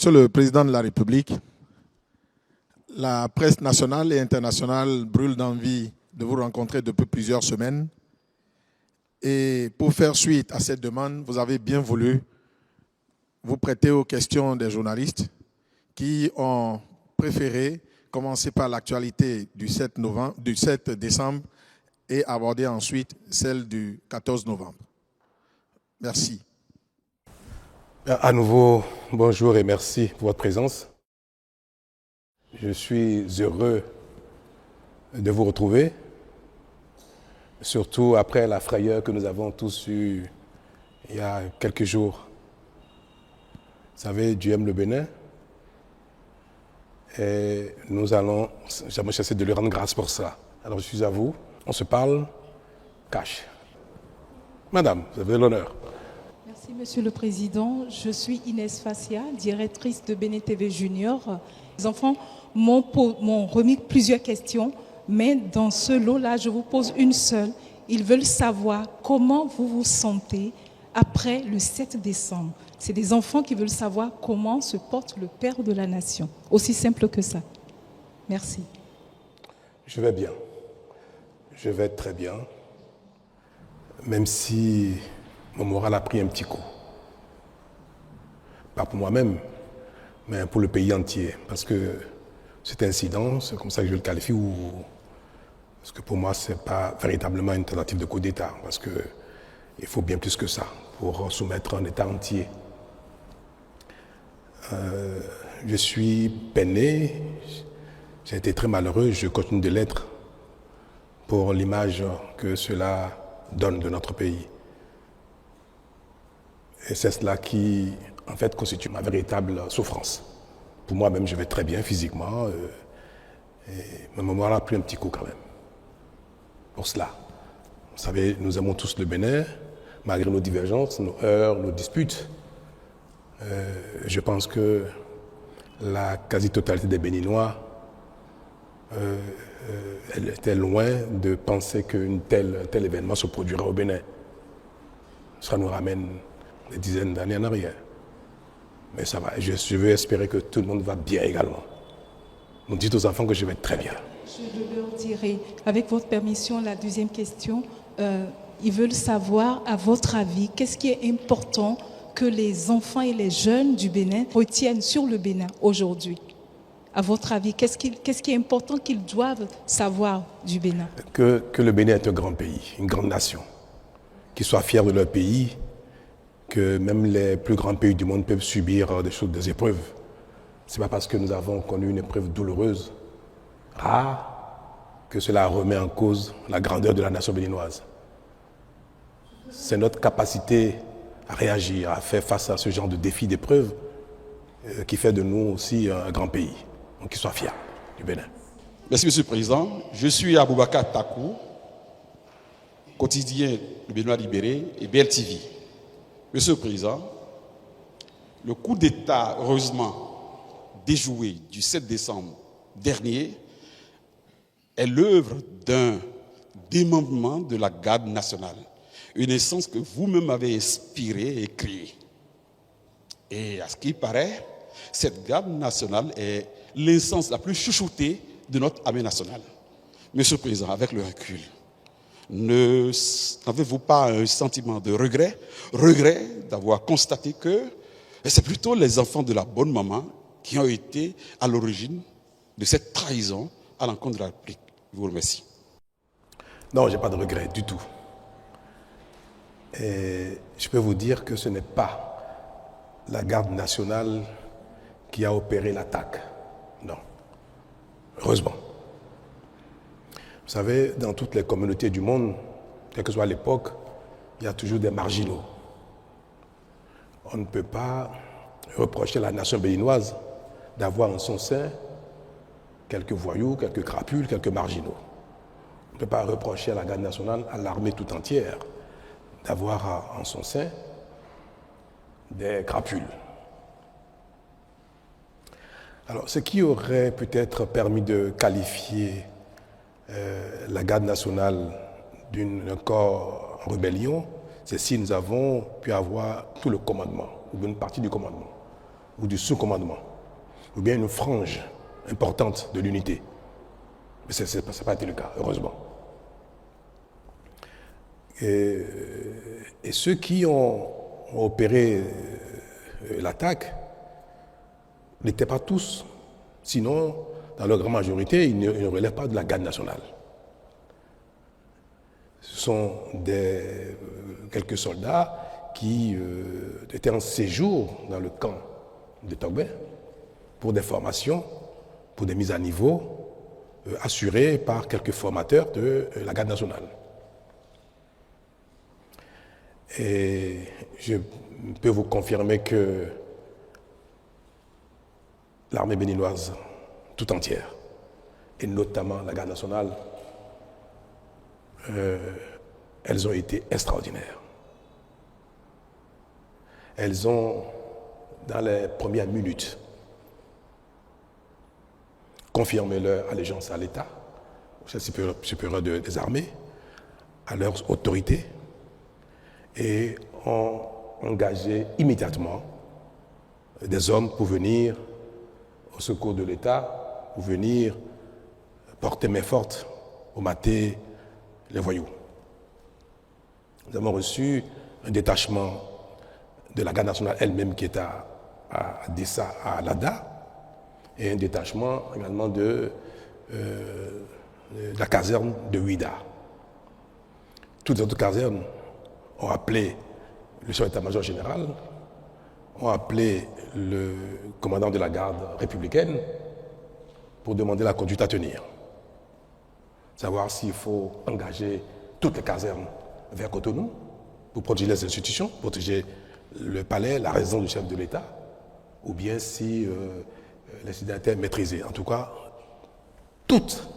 Monsieur le Président de la République, la presse nationale et internationale brûle d'envie de vous rencontrer depuis plusieurs semaines. Et pour faire suite à cette demande, vous avez bien voulu vous prêter aux questions des journalistes qui ont préféré commencer par l'actualité du 7 décembre et aborder ensuite celle du 14 novembre. Merci. À nouveau, bonjour et merci pour votre présence. Je suis heureux de vous retrouver, surtout après la frayeur que nous avons tous eue il y a quelques jours. Vous savez, Dieu aime le Bénin et nous allons jamais cesser de lui rendre grâce pour ça. Alors je suis à vous, on se parle cash. Madame, vous avez l'honneur. Merci Monsieur le Président. Je suis Inès Fassia, directrice de Bénin TV Junior. Les enfants m'ont remis plusieurs questions, mais dans ce lot-là, je vous pose une seule. Ils veulent savoir comment vous vous sentez après le 7 décembre. C'est des enfants qui veulent savoir comment se porte le Père de la Nation. Aussi simple que ça. Merci. Je vais bien. Je vais très bien. Même si mon moral a pris un petit coup. Pas pour moi-même, mais pour le pays entier. Parce que cet incident, c'est comme ça que je le qualifie, parce que pour moi, ce n'est pas véritablement une tentative de coup d'État. Parce qu'il faut bien plus que ça pour soumettre un État entier. Je suis peiné, j'ai été très malheureux, je continue de l'être pour l'image que cela donne de notre pays. Et c'est cela qui, en fait, constitue ma véritable souffrance. Pour moi-même, je vais très bien physiquement, et mon moral a pris un petit coup quand même. Pour cela. Vous savez, nous aimons tous le Bénin, malgré nos divergences, nos heurts, nos disputes. Je pense que la quasi-totalité des Béninois elle était loin de penser qu'un tel événement se produirait au Bénin. Ça nous ramène des dizaines d'années en arrière. Mais ça va, je veux espérer que tout le monde va bien également. On dit aux enfants que je vais très bien. Je leur dirai, avec votre permission, la deuxième question. Ils veulent savoir, à votre avis, qu'est-ce qui est important que les enfants et les jeunes du Bénin retiennent sur le Bénin aujourd'hui? À votre avis, qu'est-ce qui est important qu'ils doivent savoir du Bénin? Que le Bénin est un grand pays, une grande nation. Qu'ils soient fiers de leur pays, que même les plus grands pays du monde peuvent subir des épreuves. Ce n'est pas parce que nous avons connu une épreuve douloureuse, rare, que cela remet en cause la grandeur de la nation béninoise. C'est notre capacité à réagir, à faire face à ce genre de défis, d'épreuves, qui fait de nous aussi un grand pays. Donc qu'ils soient fiers du Bénin. Merci Monsieur le Président. Je suis Aboubakar Takou, quotidien Le Béninois Libéré et BLTV. Monsieur le Président, le coup d'État, heureusement déjoué du 7 décembre dernier, est l'œuvre d'un démembrement de la garde nationale. Une essence que vous-même avez inspirée et créée. Et à ce qui paraît, cette garde nationale est l'essence la plus chouchoutée de notre armée nationale. Monsieur le Président, avec le recul, n'avez-vous pas un sentiment de regret d'avoir constaté que c'est plutôt les enfants de la bonne maman qui ont été à l'origine de cette trahison à l'encontre de la République? Je vous remercie. Non, je n'ai pas de regret du tout. Et je peux vous dire que ce n'est pas la garde nationale qui a opéré l'attaque. Non. Heureusement. Vous savez, dans toutes les communautés du monde, quelle que soit l'époque, il y a toujours des marginaux. On ne peut pas reprocher à la nation béninoise d'avoir en son sein quelques voyous, quelques crapules, quelques marginaux. On ne peut pas reprocher à la garde nationale, à l'armée tout entière, d'avoir en son sein des crapules. Alors, ce qui aurait peut-être permis de qualifier la garde nationale d'un corps en rébellion, c'est si nous avons pu avoir tout le commandement, ou une partie du commandement. ou du sous-commandement, ou bien une frange importante de l'unité. Mais ça n'a pas été le cas, heureusement. Et ceux qui ont opéré l'attaque n'étaient pas tous, sinon, dans leur grande majorité, ils ne relèvent pas de la garde nationale. Ce sont quelques soldats qui étaient en séjour dans le camp de Togbe pour des formations, pour des mises à niveau assurées par quelques formateurs de la garde nationale. Et je peux vous confirmer que l'armée béninoise tout entière, et notamment la garde nationale, elles ont été extraordinaires. Elles ont, dans les premières minutes, confirmé leur allégeance à l'État, au chef supérieur des armées, à leurs autorités, et ont engagé immédiatement des hommes pour venir au secours de l'État, pour venir porter main forte au mater les voyous. Nous avons reçu un détachement de la garde nationale elle-même qui est à Dessa, à Lada, et un détachement également de la caserne de Ouida. Toutes les autres casernes ont appelé le chef d'état-major général, ont appelé le commandant de la garde républicaine pour demander la conduite à tenir. Savoir s'il faut engager toutes les casernes vers Cotonou pour protéger les institutions, protéger le palais, la résidence du chef de l'État, ou bien si l'incident était maîtrisé. En tout cas, toutes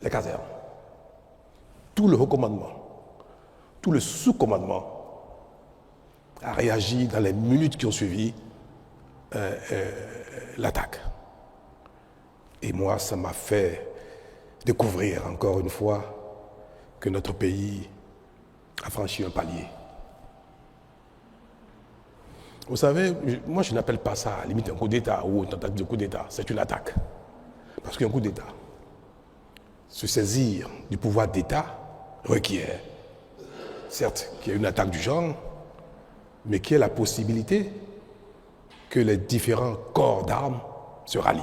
les casernes, tout le haut commandement, tout le sous-commandement a réagi dans les minutes qui ont suivi l'attaque. Et moi, ça m'a fait découvrir encore une fois que notre pays a franchi un palier. Vous savez, moi je n'appelle pas ça à la limite un coup d'État ou une tentative de coup d'État, c'est une attaque. Parce qu'un coup d'État, se saisir du pouvoir d'État requiert, certes, qu'il y ait une attaque du genre, mais qu'il y ait la possibilité que les différents corps d'armes se rallient.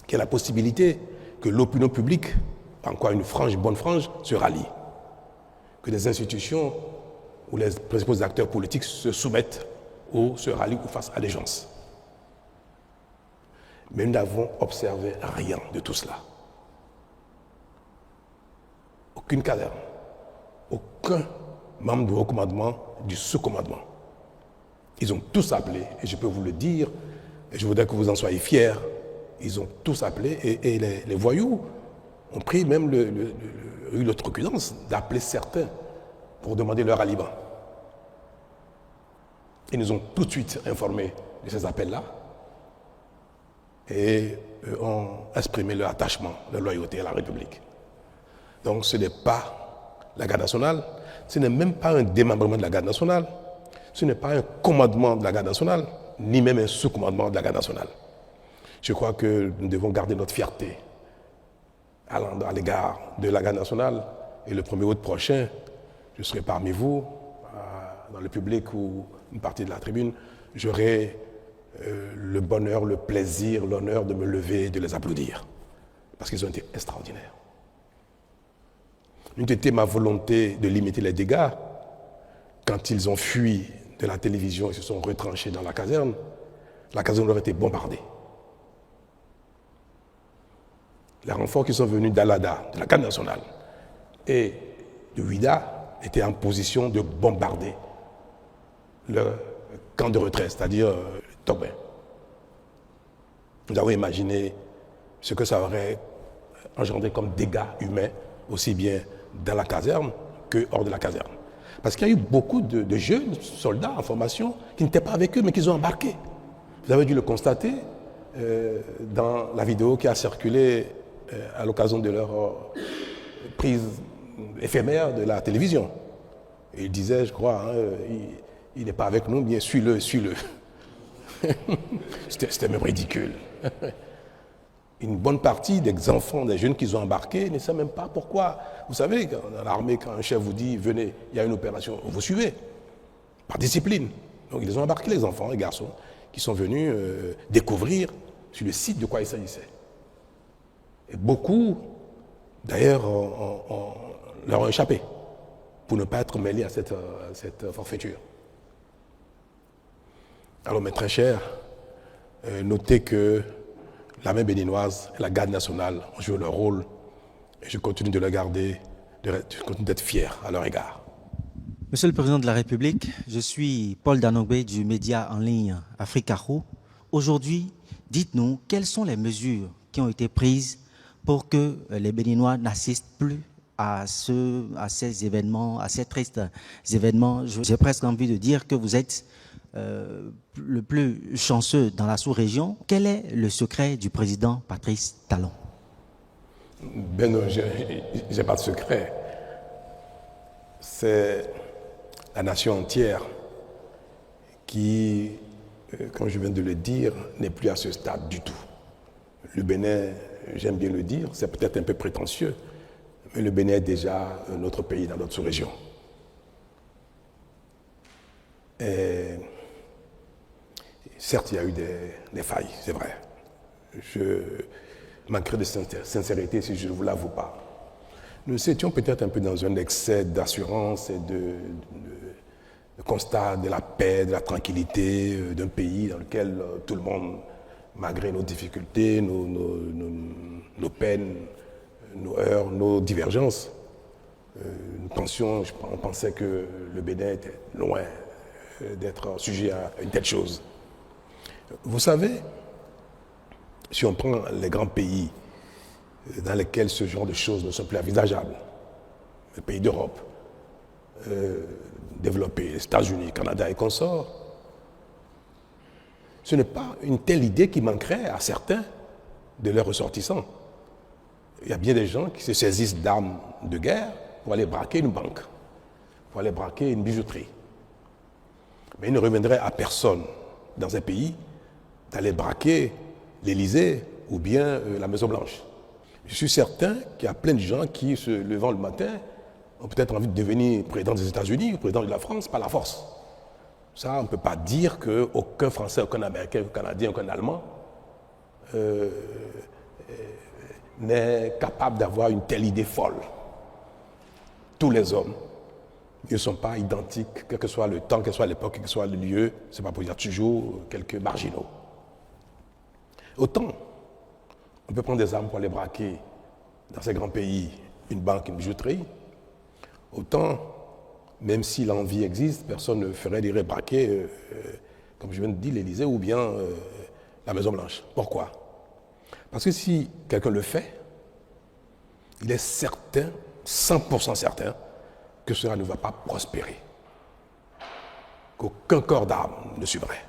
Qu'il y ait la possibilité que l'opinion publique, encore une frange, bonne frange, se rallie. Que les institutions ou les principaux acteurs politiques se soumettent ou se rallient ou fassent allégeance. Mais nous n'avons observé rien de tout cela. Aucune caserne, aucun membre du haut commandement, du sous-commandement. Ils ont tous appelé, et je peux vous le dire, et je voudrais que vous en soyez fiers, ils ont tous appelé, et les voyous ont pris même eu l'outrecuidance d'appeler certains pour demander leur ralliement. Ils nous ont tout de suite informés de ces appels-là et ont exprimé leur attachement, leur loyauté à la République. Donc ce n'est pas la garde nationale, ce n'est même pas un démembrement de la garde nationale, ce n'est pas un commandement de la garde nationale, ni même un sous-commandement de la garde nationale. Je crois que nous devons garder notre fierté à l'égard de la garde nationale. Et le 1er août prochain, je serai parmi vous, dans le public ou une partie de la tribune, j'aurai le bonheur, le plaisir, l'honneur de me lever et de les applaudir. Parce qu'ils ont été extraordinaires. Une était ma volonté de limiter les dégâts. Quand ils ont fui de la télévision et se sont retranchés dans la caserne leur a été bombardée. Les renforts qui sont venus d'Alada, de la garde nationale, et de Ouida étaient en position de bombarder le camp de retrait, c'est-à-dire Togbe. Nous avons imaginé ce que ça aurait engendré comme dégâts humains, aussi bien dans la caserne que hors de la caserne. Parce qu'il y a eu beaucoup de jeunes soldats en formation qui n'étaient pas avec eux, mais qui ont embarqué. Vous avez dû le constater dans la vidéo qui a circulé à l'occasion de leur prise éphémère de la télévision. Et il disait, je crois, il n'est pas avec nous, bien suis-le, suis-le. C'était même ridicule. Une bonne partie des enfants, des jeunes qu'ils ont embarqués ne savent même pas pourquoi. Vous savez, dans l'armée, quand un chef vous dit « venez, il y a une opération », vous suivez, par discipline. Donc ils ont embarqué les enfants, les garçons, qui sont venus découvrir sur le site de quoi il s'agissait. Et beaucoup, d'ailleurs, leur ont échappé pour ne pas être mêlés à cette forfaiture. Alors, mes très chers, notez que l'armée béninoise et la garde nationale ont joué leur rôle et je continue de le garder, je continue d'être fier à leur égard. Monsieur le Président de la République, je suis Paul Danogbe du média en ligne Africaro. Aujourd'hui, dites-nous quelles sont les mesures qui ont été prises pour que les Béninois n'assistent plus à ces événements, à ces tristes événements. J'ai presque envie de dire que vous êtes le plus chanceux dans la sous-région. Quel est le secret du président Patrice Talon? Ben non, je n'ai pas de secret. C'est la nation entière qui, comme je viens de le dire, n'est plus à ce stade du tout. Le Bénin, j'aime bien le dire, c'est peut-être un peu prétentieux, mais le Bénin est déjà notre pays dans notre sous-région. Et certes, il y a eu des failles, c'est vrai. Je manquerai de sincérité si je ne vous l'avoue pas. Nous étions peut-être un peu dans un excès d'assurance et de constat de la paix, de la tranquillité d'un pays dans lequel tout le monde, malgré nos difficultés, nos peines, nos heurts, nos divergences, on pensait que le Bénin était loin d'être sujet à une telle chose. Vous savez, si on prend les grands pays dans lesquels ce genre de choses ne sont plus envisageables, les pays d'Europe, développés, les États-Unis, Canada et consorts, ce n'est pas une telle idée qui manquerait à certains de leurs ressortissants. Il y a bien des gens qui se saisissent d'armes de guerre pour aller braquer une banque, pour aller braquer une bijouterie. Mais il ne reviendrait à personne dans un pays d'aller braquer l'Élysée ou bien la Maison-Blanche. Je suis certain qu'il y a plein de gens qui, se levant le matin, ont peut-être envie de devenir président des États-Unis ou président de la France par la force. Ça, on ne peut pas dire qu'aucun Français, aucun Américain, aucun Canadien, aucun Allemand n'est capable d'avoir une telle idée folle. Tous les hommes ne sont pas identiques, quel que soit le temps, quelle que soit l'époque, quel que soit le lieu, c'est pas pour dire toujours quelques marginaux. Autant, on peut prendre des armes pour aller braquer dans ces grands pays une banque, une bijouterie, autant, même si l'envie existe, personne ne ferait des braquer, comme je viens de dire, l'Élysée ou bien la Maison-Blanche. Pourquoi? Parce que si quelqu'un le fait, il est certain, 100% certain, que cela ne va pas prospérer. Qu'aucun corps d'armes ne suivrait.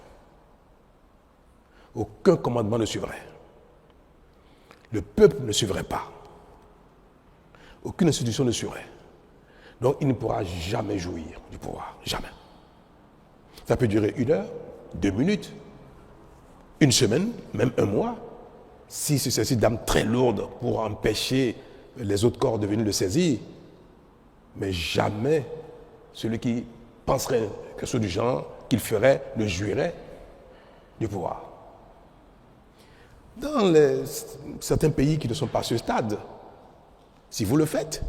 Aucun commandement ne suivrait. Le peuple ne suivrait pas. Aucune institution ne suivrait. Donc il ne pourra jamais jouir du pouvoir. Jamais. Ça peut durer 1 heure, 2 minutes, 1 semaine, même 1 mois, si c'est ceci d'armes très lourdes pour empêcher les autres corps de venir le saisir. Mais jamais celui qui penserait quelque chose du genre, qu'il ferait, ne jouirait du pouvoir. Dans certains pays qui ne sont pas à ce stade, si vous le faites,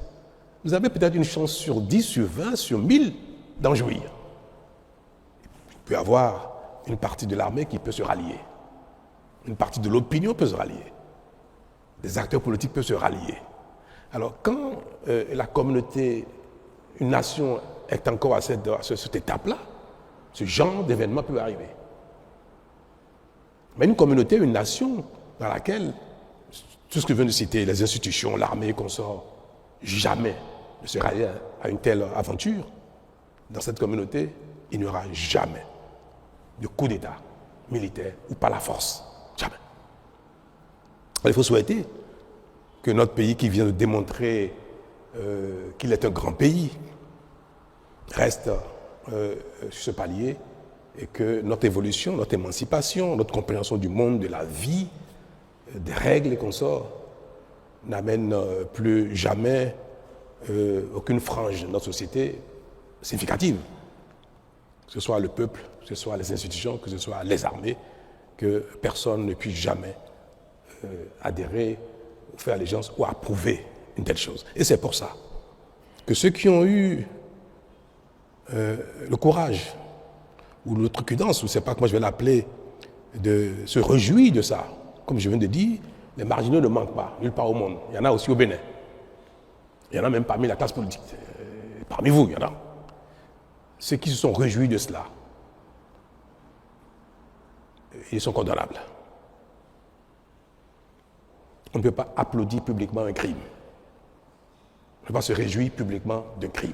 vous avez peut-être une chance sur 10, sur 20, sur 1000 d'en jouir. Il peut y avoir une partie de l'armée qui peut se rallier. Une partie de l'opinion peut se rallier. Des acteurs politiques peuvent se rallier. Alors quand la communauté, une nation est encore à cette étape-là, ce genre d'événement peut arriver. Mais une communauté, une nation dans laquelle tout ce que je viens de citer, les institutions, l'armée, consorts, jamais ne se rallie à une telle aventure, dans cette communauté, il n'y aura jamais de coup d'État militaire ou par la force. Jamais. Alors, il faut souhaiter que notre pays qui vient de démontrer qu'il est un grand pays reste sur ce palier et que notre évolution, notre émancipation, notre compréhension du monde, de la vie, des règles et consorts n'amène plus jamais aucune frange de notre société significative. Que ce soit le peuple, que ce soit les institutions, que ce soit les armées, que personne ne puisse jamais adhérer, ou faire allégeance ou approuver une telle chose. Et c'est pour ça que ceux qui ont eu le courage ou l'outrecuidance, ou je ne sais pas comment je vais l'appeler, de se réjouir de ça, comme je viens de dire, les marginaux ne manquent pas, nulle part au monde. Il y en a aussi au Bénin. Il y en a même parmi la classe politique. Parmi vous, il y en a. Ceux qui se sont réjouis de cela, ils sont condamnables. On ne peut pas applaudir publiquement un crime. On ne peut pas se réjouir publiquement d'un crime.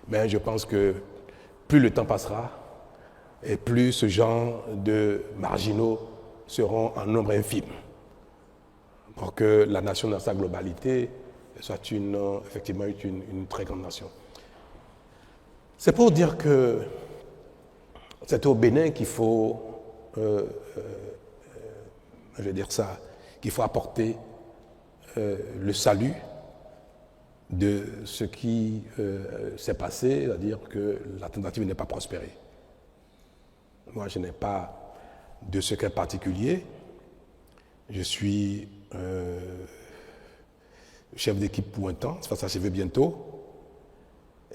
Mais je pense que plus le temps passera, et plus ce genre de marginaux seront en nombre infime, pour que la nation dans sa globalité soit effectivement une très grande nation. C'est pour dire que c'est au Bénin qu'il faut, je vais dire ça, qu'il faut apporter le salut de ce qui s'est passé, c'est-à-dire que la tentative n'est pas prospérée. Moi, je n'ai pas de secret particulier. Je suis chef d'équipe pour un temps, ça va s'achever bientôt.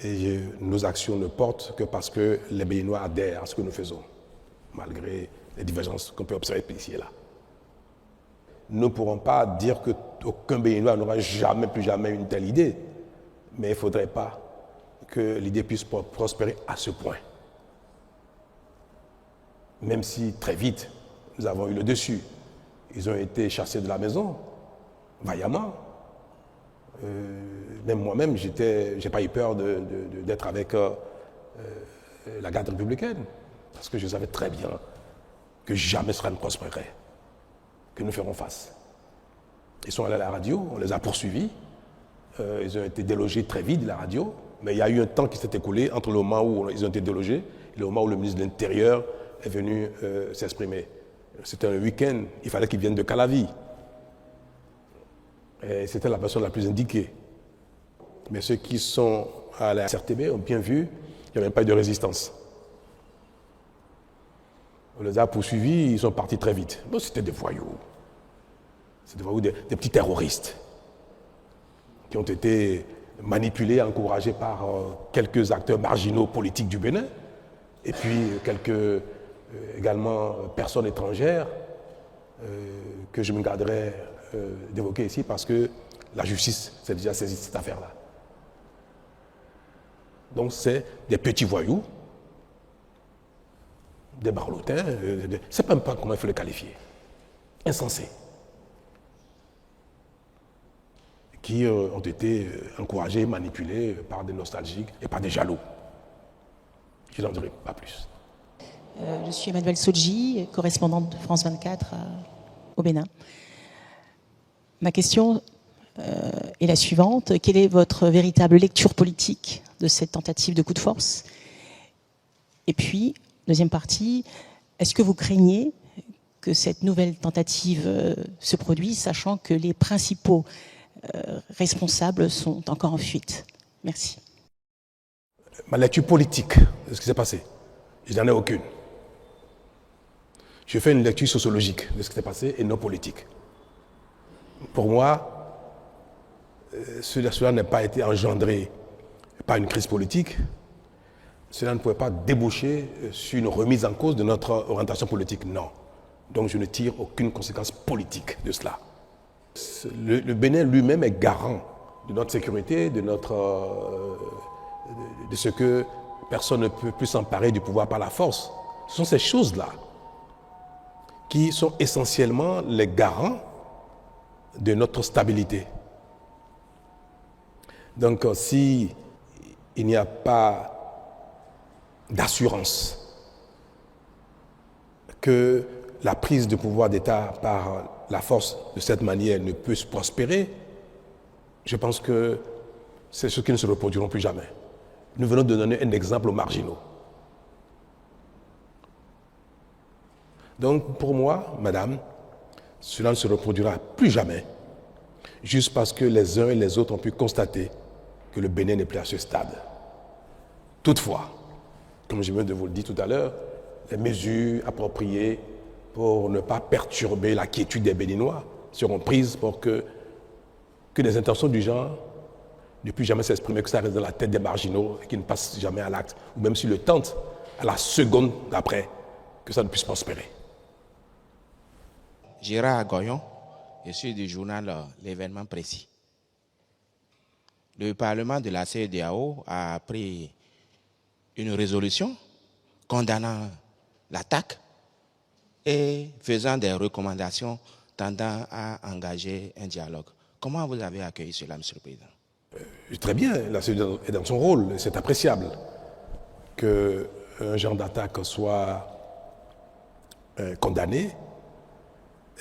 Et nos actions ne portent que parce que les Béninois adhèrent à ce que nous faisons, malgré les divergences qu'on peut observer ici et là. Nous ne pourrons pas dire qu'aucun Béninois n'aura jamais, plus jamais une telle idée, mais il ne faudrait pas que l'idée puisse prospérer à ce point. Même si très vite, nous avons eu le dessus. Ils ont été chassés de la maison, vaillamment. Même moi-même, je n'ai pas eu peur d'être avec la garde républicaine, parce que je savais très bien que jamais cela ne prospérerait, que nous ferons face. Ils sont allés à la radio, on les a poursuivis, ils ont été délogés très vite de la radio, mais il y a eu un temps qui s'est écoulé entre le moment où ils ont été délogés et le moment où le ministre de l'Intérieur est venu s'exprimer. C'était un week-end, il fallait qu'ils viennent de Calavi. Et c'était la personne la plus indiquée. Mais ceux qui sont à la CRTB ont bien vu qu'il n'y avait pas eu de résistance. On les a poursuivis, ils sont partis très vite. Bon, c'était des voyous. C'était des voyous, des petits terroristes qui ont été manipulés, encouragés par quelques acteurs marginaux politiques du Bénin et puis quelques également personnes étrangères que je me garderai d'évoquer ici parce que la justice s'est déjà saisie de cette affaire-là. Donc c'est des petits voyous, des barlotins, je ne sais même pas comment il faut les qualifier, insensés, qui ont été encouragés, manipulés par des nostalgiques et par des jaloux. Je n'en dirai pas plus. Je suis Emmanuelle Sodji, correspondante de France 24 au Bénin. Ma question est la suivante. Quelle est votre véritable lecture politique de cette tentative de coup de force? Et puis, deuxième partie, est-ce que vous craignez que cette nouvelle tentative se produise, sachant que les principaux responsables sont encore en fuite? Merci. Ma lecture politique de ce qui s'est passé, je n'en ai aucune. Je fais une lecture sociologique de ce qui s'est passé et non politique. Pour moi, cela n'a pas été engendré par une crise politique. Cela ne pouvait pas déboucher sur une remise en cause de notre orientation politique. Non. Donc je ne tire aucune conséquence politique de cela. Le Bénin lui-même est garant de notre sécurité, de ce que personne ne peut plus s'emparer du pouvoir par la force. Ce sont ces choses-là qui sont essentiellement les garants de notre stabilité. Donc, si il n'y a pas d'assurance que la prise de pouvoir d'État par la force de cette manière ne peut se prospérer, je pense que c'est ce qui ne se reproduiront plus jamais. Nous venons de donner un exemple aux marginaux. Donc, pour moi, madame, cela ne se reproduira plus jamais, juste parce que les uns et les autres ont pu constater que le Bénin n'est plus à ce stade. Toutefois, comme je viens de vous le dire tout à l'heure, les mesures appropriées pour ne pas perturber la quiétude des Béninois seront prises pour que des intentions du genre ne puissent jamais s'exprimer, que ça reste dans la tête des marginaux et qu'ils ne passent jamais à l'acte, ou même s'ils le tentent, à la seconde d'après, que ça ne puisse prospérer. Gérard Goyon, je suis du journal L'événement précis. Le Parlement de la CEDEAO a pris une résolution condamnant l'attaque et faisant des recommandations tendant à engager un dialogue. Comment vous avez accueilli cela, Monsieur le Président? Très bien, la CEDEAO est dans son rôle, c'est appréciable qu'un genre d'attaque soit condamné.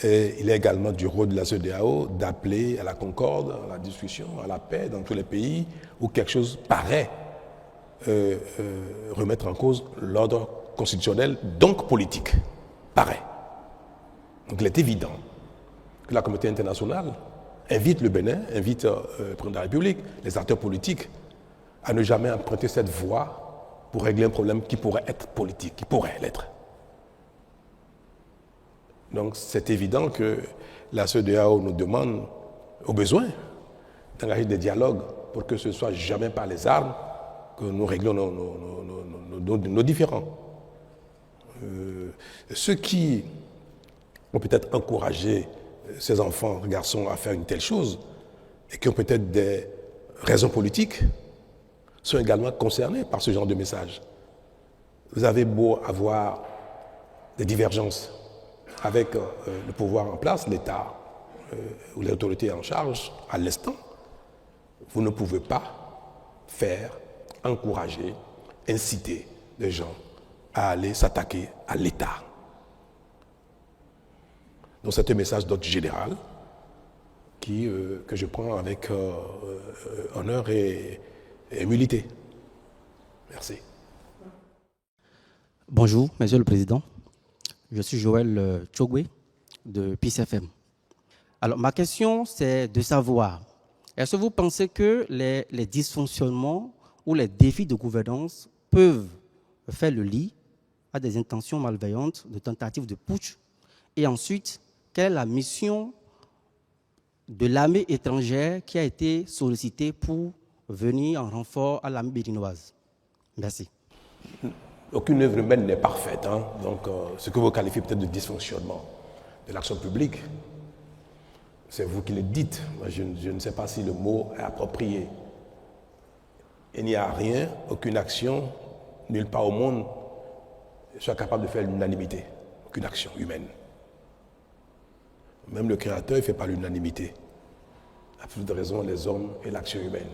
Et il est également du rôle de la CEDEAO d'appeler à la concorde, à la discussion, à la paix dans tous les pays où quelque chose paraît remettre en cause l'ordre constitutionnel, donc politique. Paraît. Donc il est évident que la communauté internationale invite le Bénin, invite le président de la République, les acteurs politiques, à ne jamais emprunter cette voie pour régler un problème qui pourrait être politique, qui pourrait l'être. Donc c'est évident que la CEDEAO nous demande, au besoin, d'engager des dialogues pour que ce ne soit jamais par les armes que nous réglons nos différends. Ceux qui ont peut-être encouragé ces enfants, garçons, à faire une telle chose, et qui ont peut-être des raisons politiques, sont également concernés par ce genre de message. Vous avez beau avoir des divergences avec le pouvoir en place, l'État ou l'autorité en charge à l'instant, vous ne pouvez pas faire, encourager, inciter les gens à aller s'attaquer à l'État. Donc c'est un message d'ordre général que je prends avec honneur et humilité. Merci. Bonjour, Monsieur le Président. Je suis Joël Tchogwe de Peace FM. Alors, ma question, c'est de savoir, est-ce que vous pensez que les dysfonctionnements ou les défis de gouvernance peuvent faire le lit à des intentions malveillantes, de tentatives de putsch? Et ensuite, quelle est la mission de l'armée étrangère qui a été sollicitée pour venir en renfort à l'armée béninoise? Merci. Aucune œuvre humaine n'est parfaite. Hein? Donc, ce que vous qualifiez peut-être de dysfonctionnement de l'action publique, c'est vous qui le dites. Moi, je ne sais pas si le mot est approprié. Il n'y a rien, aucune action, nulle part au monde, soit capable de faire l'unanimité. Aucune action humaine. Même le Créateur ne fait pas l'unanimité. À plus de raison, les hommes et l'action humaine.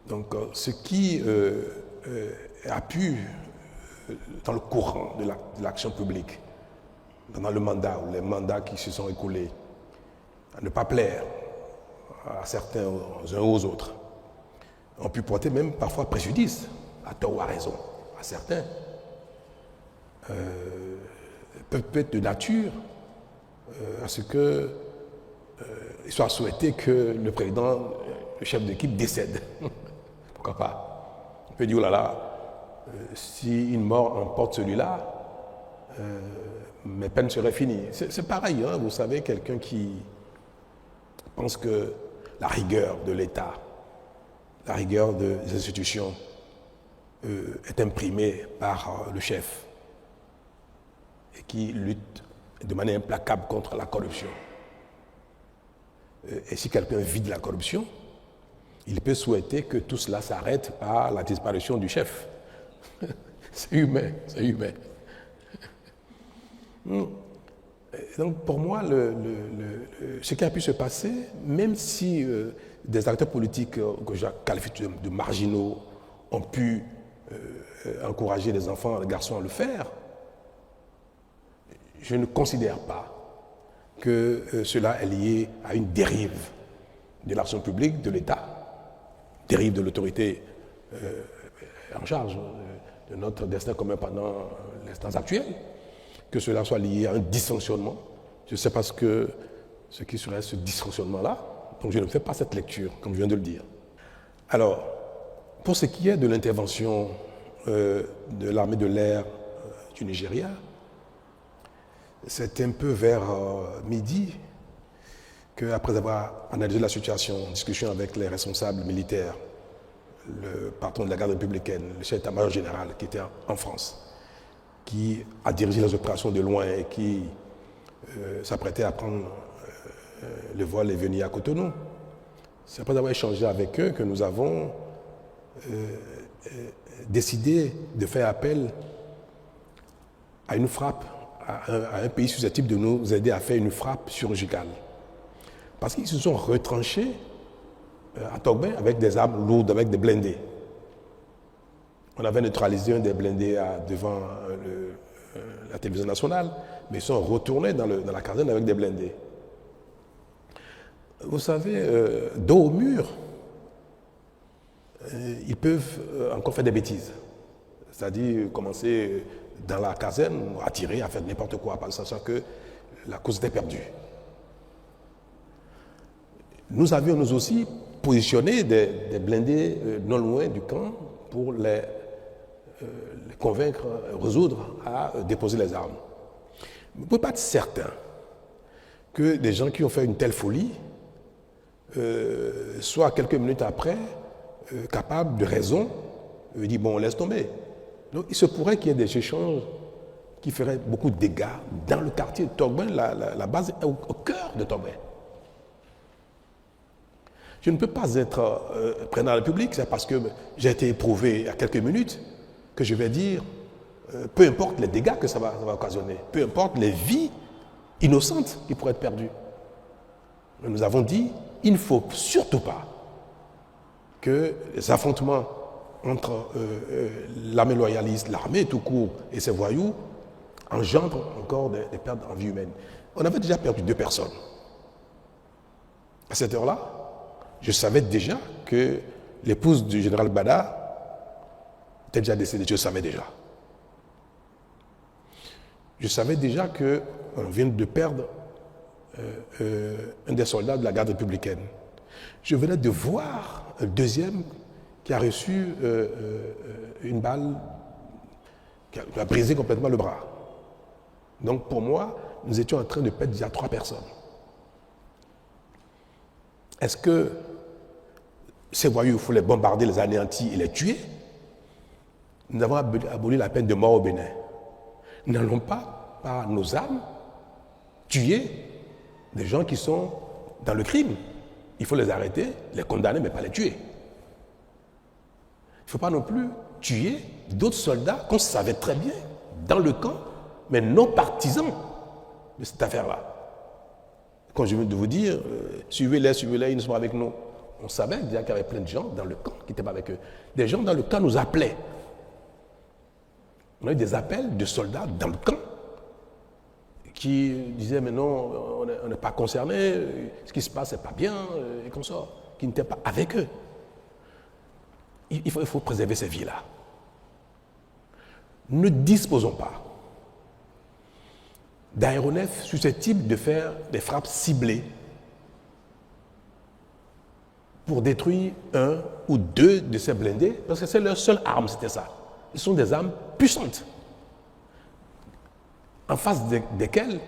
Donc, ce qui a pu, dans le courant de l'action publique, pendant le mandat ou les mandats qui se sont écoulés, à ne pas plaire à certains, aux uns aux autres, ont pu porter même parfois préjudice, à tort ou à raison, à certains, peuvent être de nature à ce que il soit souhaité que le président, le chef d'équipe décède. Pourquoi pas? On peut dire, oh là là, si une mort emporte celui-là, mes peines seraient finies. C'est pareil, hein, vous savez, quelqu'un qui pense que la rigueur de l'État, la rigueur des institutions est imprimée par le chef et qui lutte de manière implacable contre la corruption. Et si quelqu'un vide la corruption, il peut souhaiter que tout cela s'arrête par la disparition du chef. C'est humain, c'est humain. Donc pour moi, ce qui a pu se passer, même si des acteurs politiques que je qualifie de marginaux ont pu encourager les enfants, les garçons à le faire, je ne considère pas que cela est lié à une dérive de l'action publique, de l'État, dérive de l'autorité en charge de notre destin commun pendant l'instant actuel, que cela soit lié à un dysfonctionnement. Je ne sais pas ce qui serait ce dysfonctionnement-là, donc je ne fais pas cette lecture, comme je viens de le dire. Alors, pour ce qui est de l'intervention de l'armée de l'air du Nigeria, c'est un peu vers midi qu'après avoir analysé la situation, en discussion avec les responsables militaires, le patron de la garde républicaine, le chef d'état-major général qui était en France, qui a dirigé les opérations de loin et qui s'apprêtait à prendre le vol et venir à Cotonou. C'est après avoir échangé avec eux que nous avons décidé de faire appel à une frappe, à un pays susceptible de nous aider à faire une frappe chirurgicale. Parce qu'ils se sont retranchés à Togbin avec des armes lourdes, avec des blindés. On avait neutralisé un des blindés devant la télévision nationale, mais ils sont retournés dans la caserne avec des blindés. Vous savez, dos au mur, ils peuvent encore faire des bêtises. C'est-à-dire commencer dans la caserne, à tirer, à faire n'importe quoi, en sachant que la cause était perdue. Nous avions nous aussi positionné des blindés non loin du camp pour les convaincre, résoudre à déposer les armes. Vous ne pouvez pas être certain que des gens qui ont fait une telle folie soient quelques minutes après capables de raison, dire bon, laisse tomber. Donc il se pourrait qu'il y ait des échanges qui feraient beaucoup de dégâts dans le quartier de Togbin. La base est au cœur de Togbin. Je ne peux pas être président de la République, c'est parce que j'ai été éprouvé il y a quelques minutes que je vais dire, peu importe les dégâts que ça va occasionner, peu importe les vies innocentes qui pourraient être perdues. Nous avons dit, il ne faut surtout pas que les affrontements entre l'armée loyaliste, l'armée tout court et ses voyous engendrent encore des pertes en vie humaine. On avait déjà perdu 2 personnes. À cette heure-là, je savais déjà que l'épouse du général Bada était déjà décédée. Je le savais déjà. Je savais déjà qu'on vient de perdre un des soldats de la garde républicaine. Je venais de voir un deuxième qui a reçu une balle qui a brisé complètement le bras. Donc pour moi, nous étions en train de perdre déjà 3 personnes. Est-ce que ces voyous, il faut les bombarder, les anéantir et les tuer? Nous avons aboli la peine de mort au Bénin. Nous n'allons pas, par nos armes, tuer des gens qui sont dans le crime. Il faut les arrêter, les condamner, mais pas les tuer. Il ne faut pas non plus tuer d'autres soldats qu'on savait très bien dans le camp, mais non partisans de cette affaire-là. Quand je viens de vous dire, suivez-les, ils ne sont pas avec nous. On savait déjà qu'il y avait plein de gens dans le camp qui n'étaient pas avec eux. Des gens dans le camp nous appelaient. On a eu des appels de soldats dans le camp qui disaient, mais non, on n'est pas concernés, ce qui se passe, c'est pas bien, et comme ça, qui n'étaient pas avec eux. Il faut préserver ces vies-là. Ne disposons pas d'aéronefs susceptibles de faire des frappes ciblées pour détruire 1 ou 2 de ces blindés, parce que c'est leur seule arme, c'était ça. Ce sont des armes puissantes, en face desquelles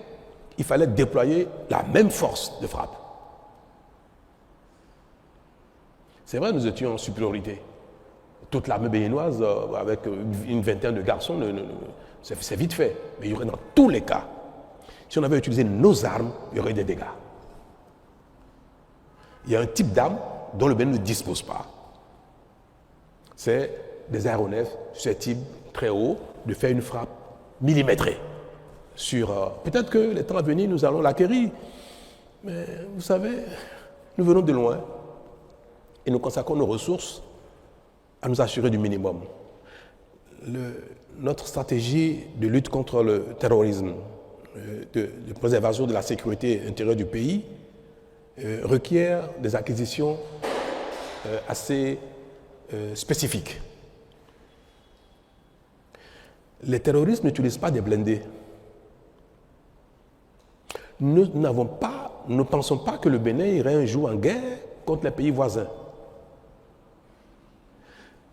il fallait déployer la même force de frappe. C'est vrai, nous étions en supériorité. Toute l'armée béninoise, avec une vingtaine de garçons, c'est vite fait. Mais il y aurait dans tous les cas, si on avait utilisé nos armes, il y aurait eu des dégâts. Il y a un type d'arme dont le Bénin ne dispose pas. C'est des aéronefs susceptibles, très haut, de faire une frappe millimétrée. Peut-être que les temps à venir, nous allons l'acquérir. Mais vous savez, nous venons de loin et nous consacrons nos ressources à nous assurer du minimum. Notre stratégie de lutte contre le terrorisme, de préservation de la sécurité intérieure du pays, requiert des acquisitions assez spécifique. Les terroristes n'utilisent pas des blindés. Nous ne pensons pas que le Bénin irait un jour en guerre contre les pays voisins.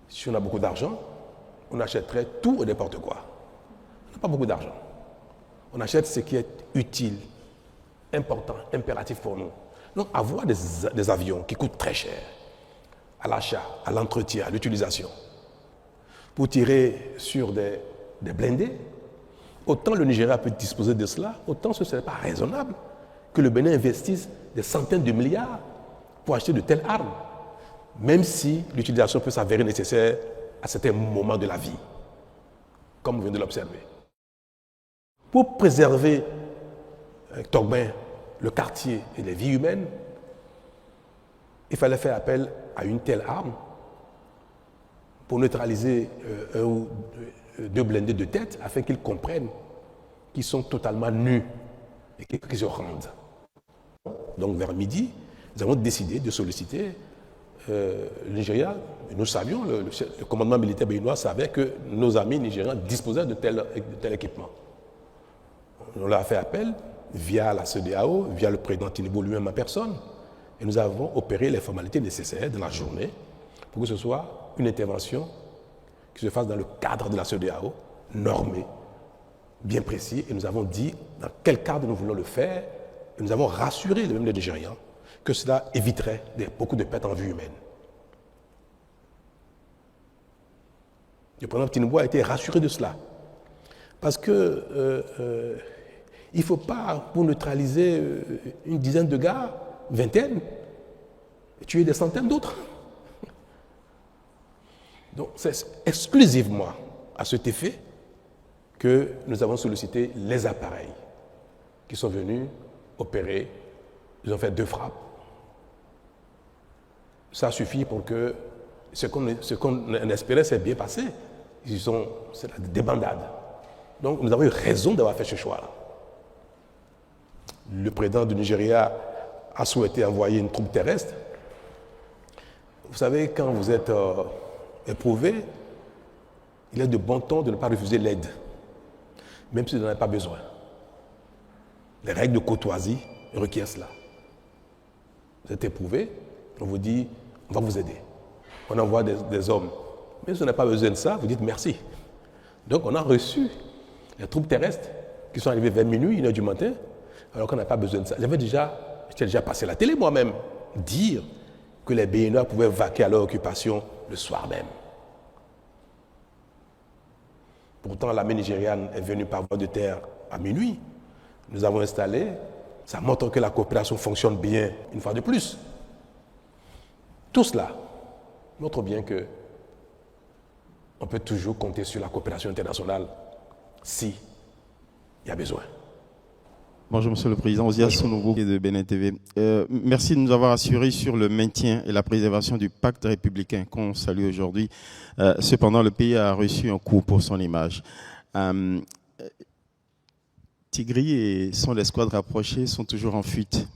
Si on a beaucoup d'argent, on achèterait tout et n'importe quoi. On n'a pas beaucoup d'argent. On achète ce qui est utile, important, impératif pour nous. Donc avoir des avions qui coûtent très cher, à l'achat, à l'entretien, à l'utilisation, pour tirer sur des blindés, autant le Nigeria peut disposer de cela, autant ce ne serait pas raisonnable que le Bénin investisse des centaines de milliards pour acheter de telles armes, même si l'utilisation peut s'avérer nécessaire à certains moments de la vie, comme vous venez de l'observer. Pour préserver Togben, le quartier et les vies humaines, il fallait faire appel à une telle arme pour neutraliser un ou deux blindés de tête afin qu'ils comprennent qu'ils sont totalement nus et qu'ils se rendent. Donc vers midi, nous avons décidé de solliciter le Nigeria. Nous savions, le commandement militaire béninois savait que nos amis nigériens disposaient de tel équipement. On leur a fait appel via la CEDEAO, via le président Tinubu lui-même en personne, et nous avons opéré les formalités nécessaires de la journée pour que ce soit une intervention qui se fasse dans le cadre de la CEDEAO, normée, bien précis, et nous avons dit dans quel cadre nous voulons le faire, et nous avons rassuré les Nigérians que cela éviterait beaucoup de pertes en vie humaine. Le président Tinubu a été rassuré de cela, parce que il ne faut pas, pour neutraliser une dizaine de gars, vingtaine, tuer des centaines d'autres. Donc c'est exclusivement à cet effet que nous avons sollicité les appareils qui sont venus opérer. Ils ont fait 2 frappes. Ça suffit pour que ce qu'on espérait s'est bien passé. C'est la débandade. Donc nous avons eu raison d'avoir fait ce choix-là. Le président du Nigeria a souhaité envoyer une troupe terrestre. Vous savez, quand vous êtes éprouvé, il est de bon ton de ne pas refuser l'aide, même si vous n'en avez pas besoin. Les règles de courtoisie requièrent cela. Vous êtes éprouvé, on vous dit, on va vous aider. On envoie des hommes. Même si on n'a pas besoin de ça, vous dites merci. Donc on a reçu les troupes terrestres qui sont arrivées vers minuit, 1h du matin, alors qu'on n'a pas besoin de ça. J'étais déjà passé à la télé moi-même, dire que les Béninois pouvaient vaquer à leur occupation le soir même. Pourtant, l'armée nigériane est venue par voie de terre à minuit. Nous avons installé, ça montre que la coopération fonctionne bien une fois de plus. Tout cela montre bien que on peut toujours compter sur la coopération internationale si il y a besoin. Bonjour Monsieur le Président, Ozia Sonogo de Bénin TV. Merci de nous avoir assuré sur le maintien et la préservation du pacte républicain qu'on salue aujourd'hui. Cependant, le pays a reçu un coup pour son image. Tigri et son escouade rapprochée sont toujours en fuite.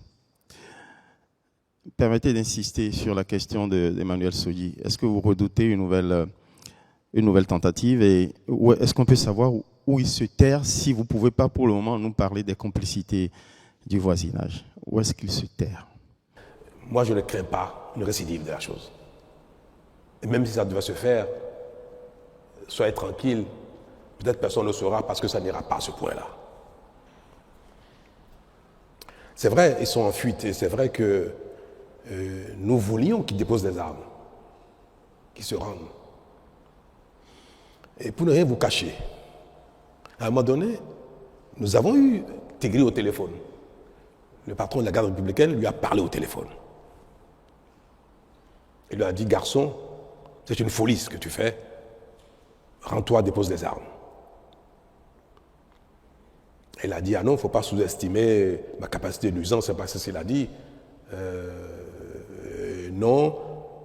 Permettez d'insister sur la question d'Emmanuel Sodji. Est-ce que vous redoutez une nouvelle tentative et est-ce qu'on peut savoir où il se terre, si vous ne pouvez pas pour le moment nous parler des complicités du voisinage? Où est-ce qu'il se terre? Moi, je ne crains pas une récidive de la chose. Et même si ça devait se faire, soyez tranquille, peut-être personne ne le saura parce que ça n'ira pas à ce point-là. C'est vrai, ils sont en fuite et c'est vrai que nous voulions qu'ils déposent des armes, qu'ils se rendent. Et pour ne rien vous cacher, à un moment donné, nous avons eu Tigri au téléphone. Le patron de la garde républicaine lui a parlé au téléphone. Il lui a dit, garçon, c'est une folie ce que tu fais. Rends-toi, dépose des armes. Il a dit, ah non, il ne faut pas sous-estimer ma capacité de nuisance, c'est pas ce qu'il a dit. Non,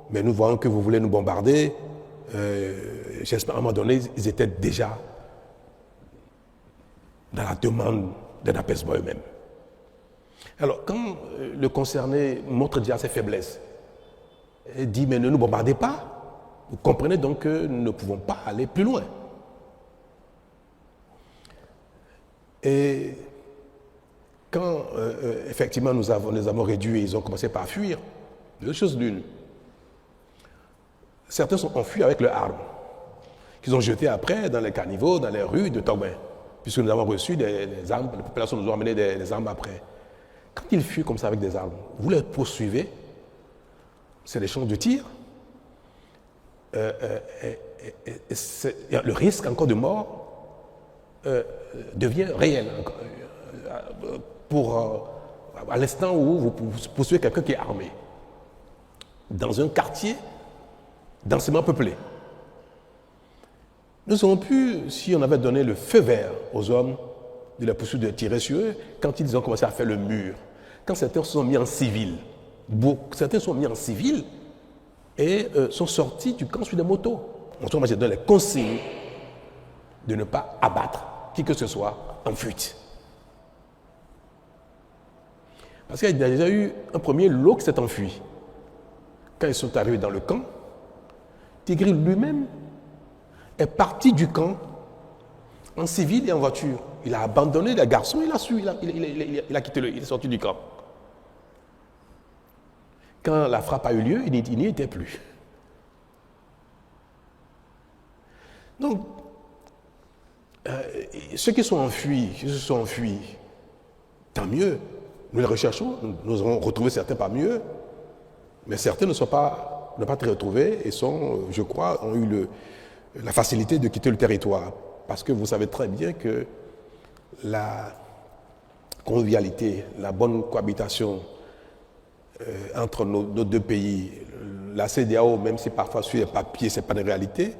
mais nous voyons que vous voulez nous bombarder. J'espère, à un moment donné, ils étaient déjà dans la demande d'un apaisement eux-mêmes. Alors, quand le concerné montre déjà ses faiblesses, il dit, mais ne nous bombardez pas, Vous comprenez donc que nous ne pouvons pas aller plus loin. Et quand effectivement nous avons réduit, ils ont commencé par fuir, deux choses l'une. Certains ont fui avec leurs armes, qu'ils ont jetées après dans les caniveaux, dans les rues de Togben, puisque nous avons reçu des armes, la population nous a amené des armes après. Quand ils fuient comme ça avec des armes, vous les poursuivez, c'est des champs de tir, le risque encore de mort devient réel à l'instant où vous poursuivez quelqu'un qui est armé dans un quartier densément peuplé. Nous aurions pu, si on avait donné le feu vert aux hommes de la poursuite de tirer sur eux, quand ils ont commencé à faire le mur, quand certains sont mis en civil, certains sont mis en civil et sont sortis du camp sur des motos. En tout cas, moi, j'ai donné les consignes de ne pas abattre qui que ce soit en fuite. Parce qu'il y a déjà eu un premier lot qui s'est enfui. Quand ils sont arrivés dans le camp, Tigri lui-même est parti du camp en civil et en voiture. Il a abandonné les garçons, il a quitté, il est sorti du camp. Quand la frappe a eu lieu, il n'y était plus. Donc, ceux qui se sont enfuis, tant mieux. Nous les recherchons, nous avons retrouvé certains parmi eux, mais certains ne pas été retrouvés et je crois, ont eu la facilité de quitter le territoire. Parce que vous savez très bien que la convivialité, la bonne cohabitation entre nos deux pays, la CEDEAO, même si parfois sur les papiers, ce n'est pas une réalité,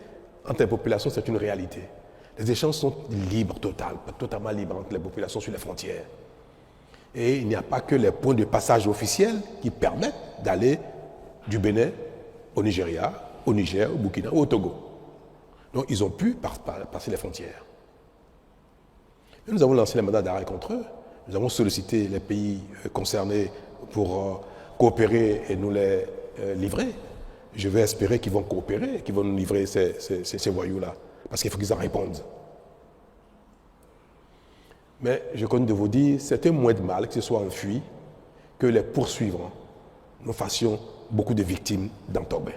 entre les populations, c'est une réalité. Les échanges sont libres, totalement libres entre les populations sur les frontières. Et il n'y a pas que les points de passage officiels qui permettent d'aller du Bénin au Nigeria, au Niger, au Burkina ou au Togo. Donc ils ont pu passer les frontières. Et nous avons lancé les mandats d'arrêt contre eux. Nous avons sollicité les pays concernés pour coopérer et nous les livrer. Je vais espérer qu'ils vont coopérer, qu'ils vont nous livrer ces voyous-là. Parce qu'il faut qu'ils en répondent. Mais je compte de vous dire, c'était moins de mal qu'ils se soient enfuis que les poursuivants. Nous fassions beaucoup de victimes dans Togben.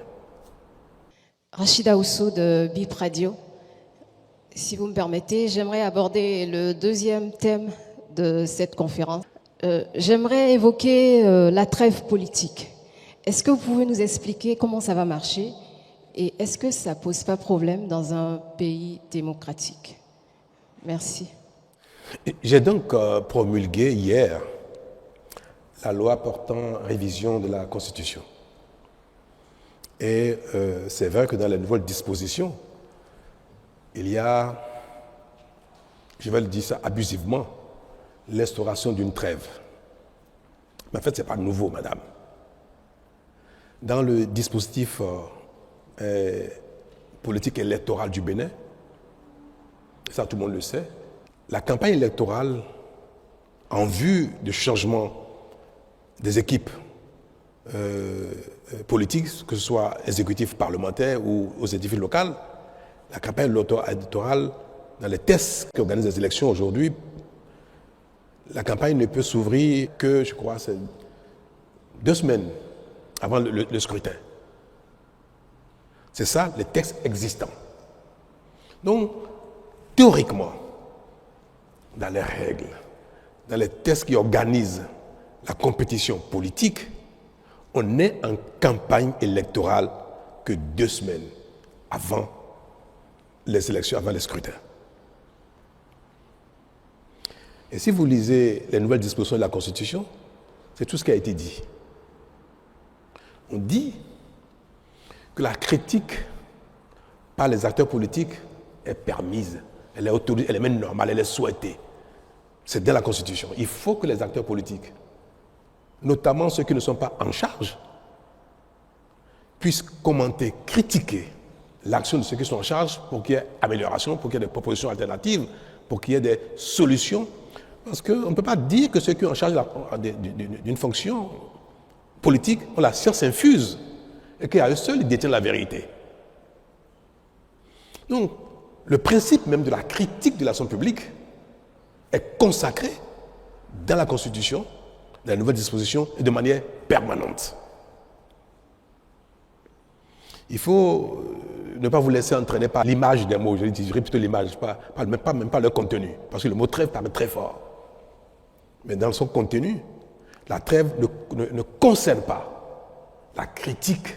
Rachida Oussou de BIP Radio. Si vous me permettez, j'aimerais aborder le deuxième thème de cette conférence. J'aimerais évoquer la trêve politique. Est-ce que vous pouvez nous expliquer comment ça va marcher et est-ce que ça ne pose pas problème dans un pays démocratique? Merci. J'ai donc promulgué hier la loi portant révision de la Constitution. Et c'est vrai que dans les nouvelles dispositions, il y a, je vais le dire ça abusivement, l'instauration d'une trêve. Mais en fait, ce n'est pas nouveau, madame. Dans le dispositif politique électoral du Bénin, ça tout le monde le sait, la campagne électorale en vue du changement des équipes politiques, que ce soit exécutif parlementaire ou aux exécutifs locaux, la campagne électorale, dans les tests qui organisent les élections aujourd'hui, la campagne ne peut s'ouvrir que, je crois, c'est 2 semaines avant le scrutin. C'est ça, les textes existants. Donc, théoriquement, dans les règles, dans les tests qui organisent la compétition politique, on n'est en campagne électorale que 2 semaines avant les élections, avant les scrutins. Et si vous lisez les nouvelles dispositions de la Constitution, c'est tout ce qui a été dit. On dit que la critique par les acteurs politiques est permise, elle est autorisée, elle est même normale, elle est souhaitée. C'est dans la Constitution. Il faut que les acteurs politiques, notamment ceux qui ne sont pas en charge, puissent commenter, critiquer l'action de ceux qui sont en charge pour qu'il y ait amélioration, pour qu'il y ait des propositions alternatives, pour qu'il y ait des solutions. Parce qu'on ne peut pas dire que ceux qui sont en charge d'une fonction politique ont la science infuse et qu'à eux seuls, ils détiennent la vérité. Donc, le principe même de la critique de l'action publique est consacré dans la Constitution, dans les nouvelles dispositions et de manière permanente. Il faut ne pas vous laisser entraîner par l'image des mots. Je dirais plutôt l'image, même pas leur contenu. Parce que le mot trêve paraît très fort. Mais dans son contenu, la trêve ne concerne pas la critique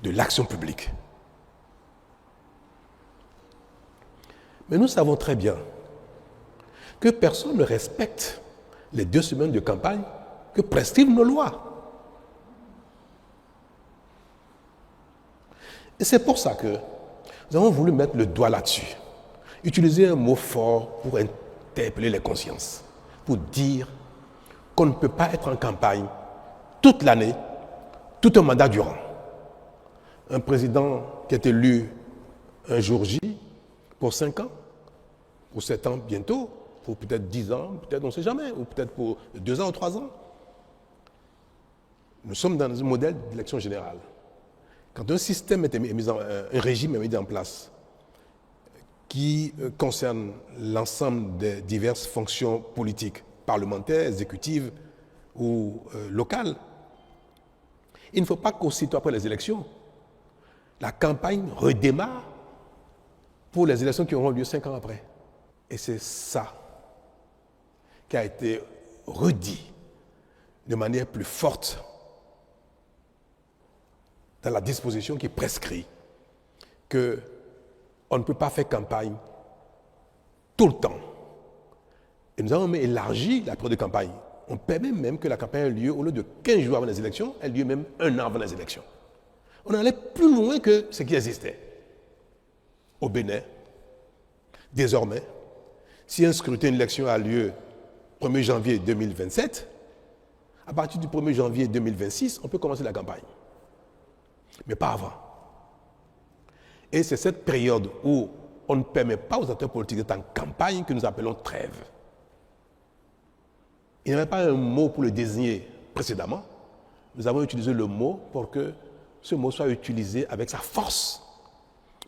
de l'action publique. Mais nous savons très bien que personne ne respecte les 2 semaines de campagne que prescrivent nos lois. Et c'est pour ça que nous avons voulu mettre le doigt là-dessus. Utiliser un mot fort pour interpeller les consciences, pour dire qu'on ne peut pas être en campagne toute l'année, tout un mandat durant. Un président qui est élu un jour J pour 5 ans, pour 7 ans bientôt, pour peut-être 10 ans, peut-être on ne sait jamais, ou peut-être pour 2 ans ou 3 ans. Nous sommes dans un modèle d'élection générale. Quand un système un régime est mis en place qui concerne l'ensemble des diverses fonctions politiques, parlementaires, exécutives ou locales, il ne faut pas qu'aussitôt après les élections, la campagne redémarre pour les élections qui auront lieu 5 ans après. Et c'est ça qui a été redit de manière plus forte dans la disposition qui prescrit qu'on ne peut pas faire campagne tout le temps. Et nous avons même élargi la période de campagne. On permet même que la campagne ait lieu, au lieu de 15 jours avant les élections, elle ait lieu même 1 an avant les élections. On allait plus loin que ce qui existait. Au Bénin, désormais, si un scrutin, une élection a lieu 1er janvier 2027, à partir du 1er janvier 2026, on peut commencer la campagne. Mais pas avant. Et c'est cette période où on ne permet pas aux acteurs politiques d'être en campagne que nous appelons trêve. Il n'y avait pas un mot pour le désigner précédemment. Nous avons utilisé le mot pour que ce mot soit utilisé avec sa force,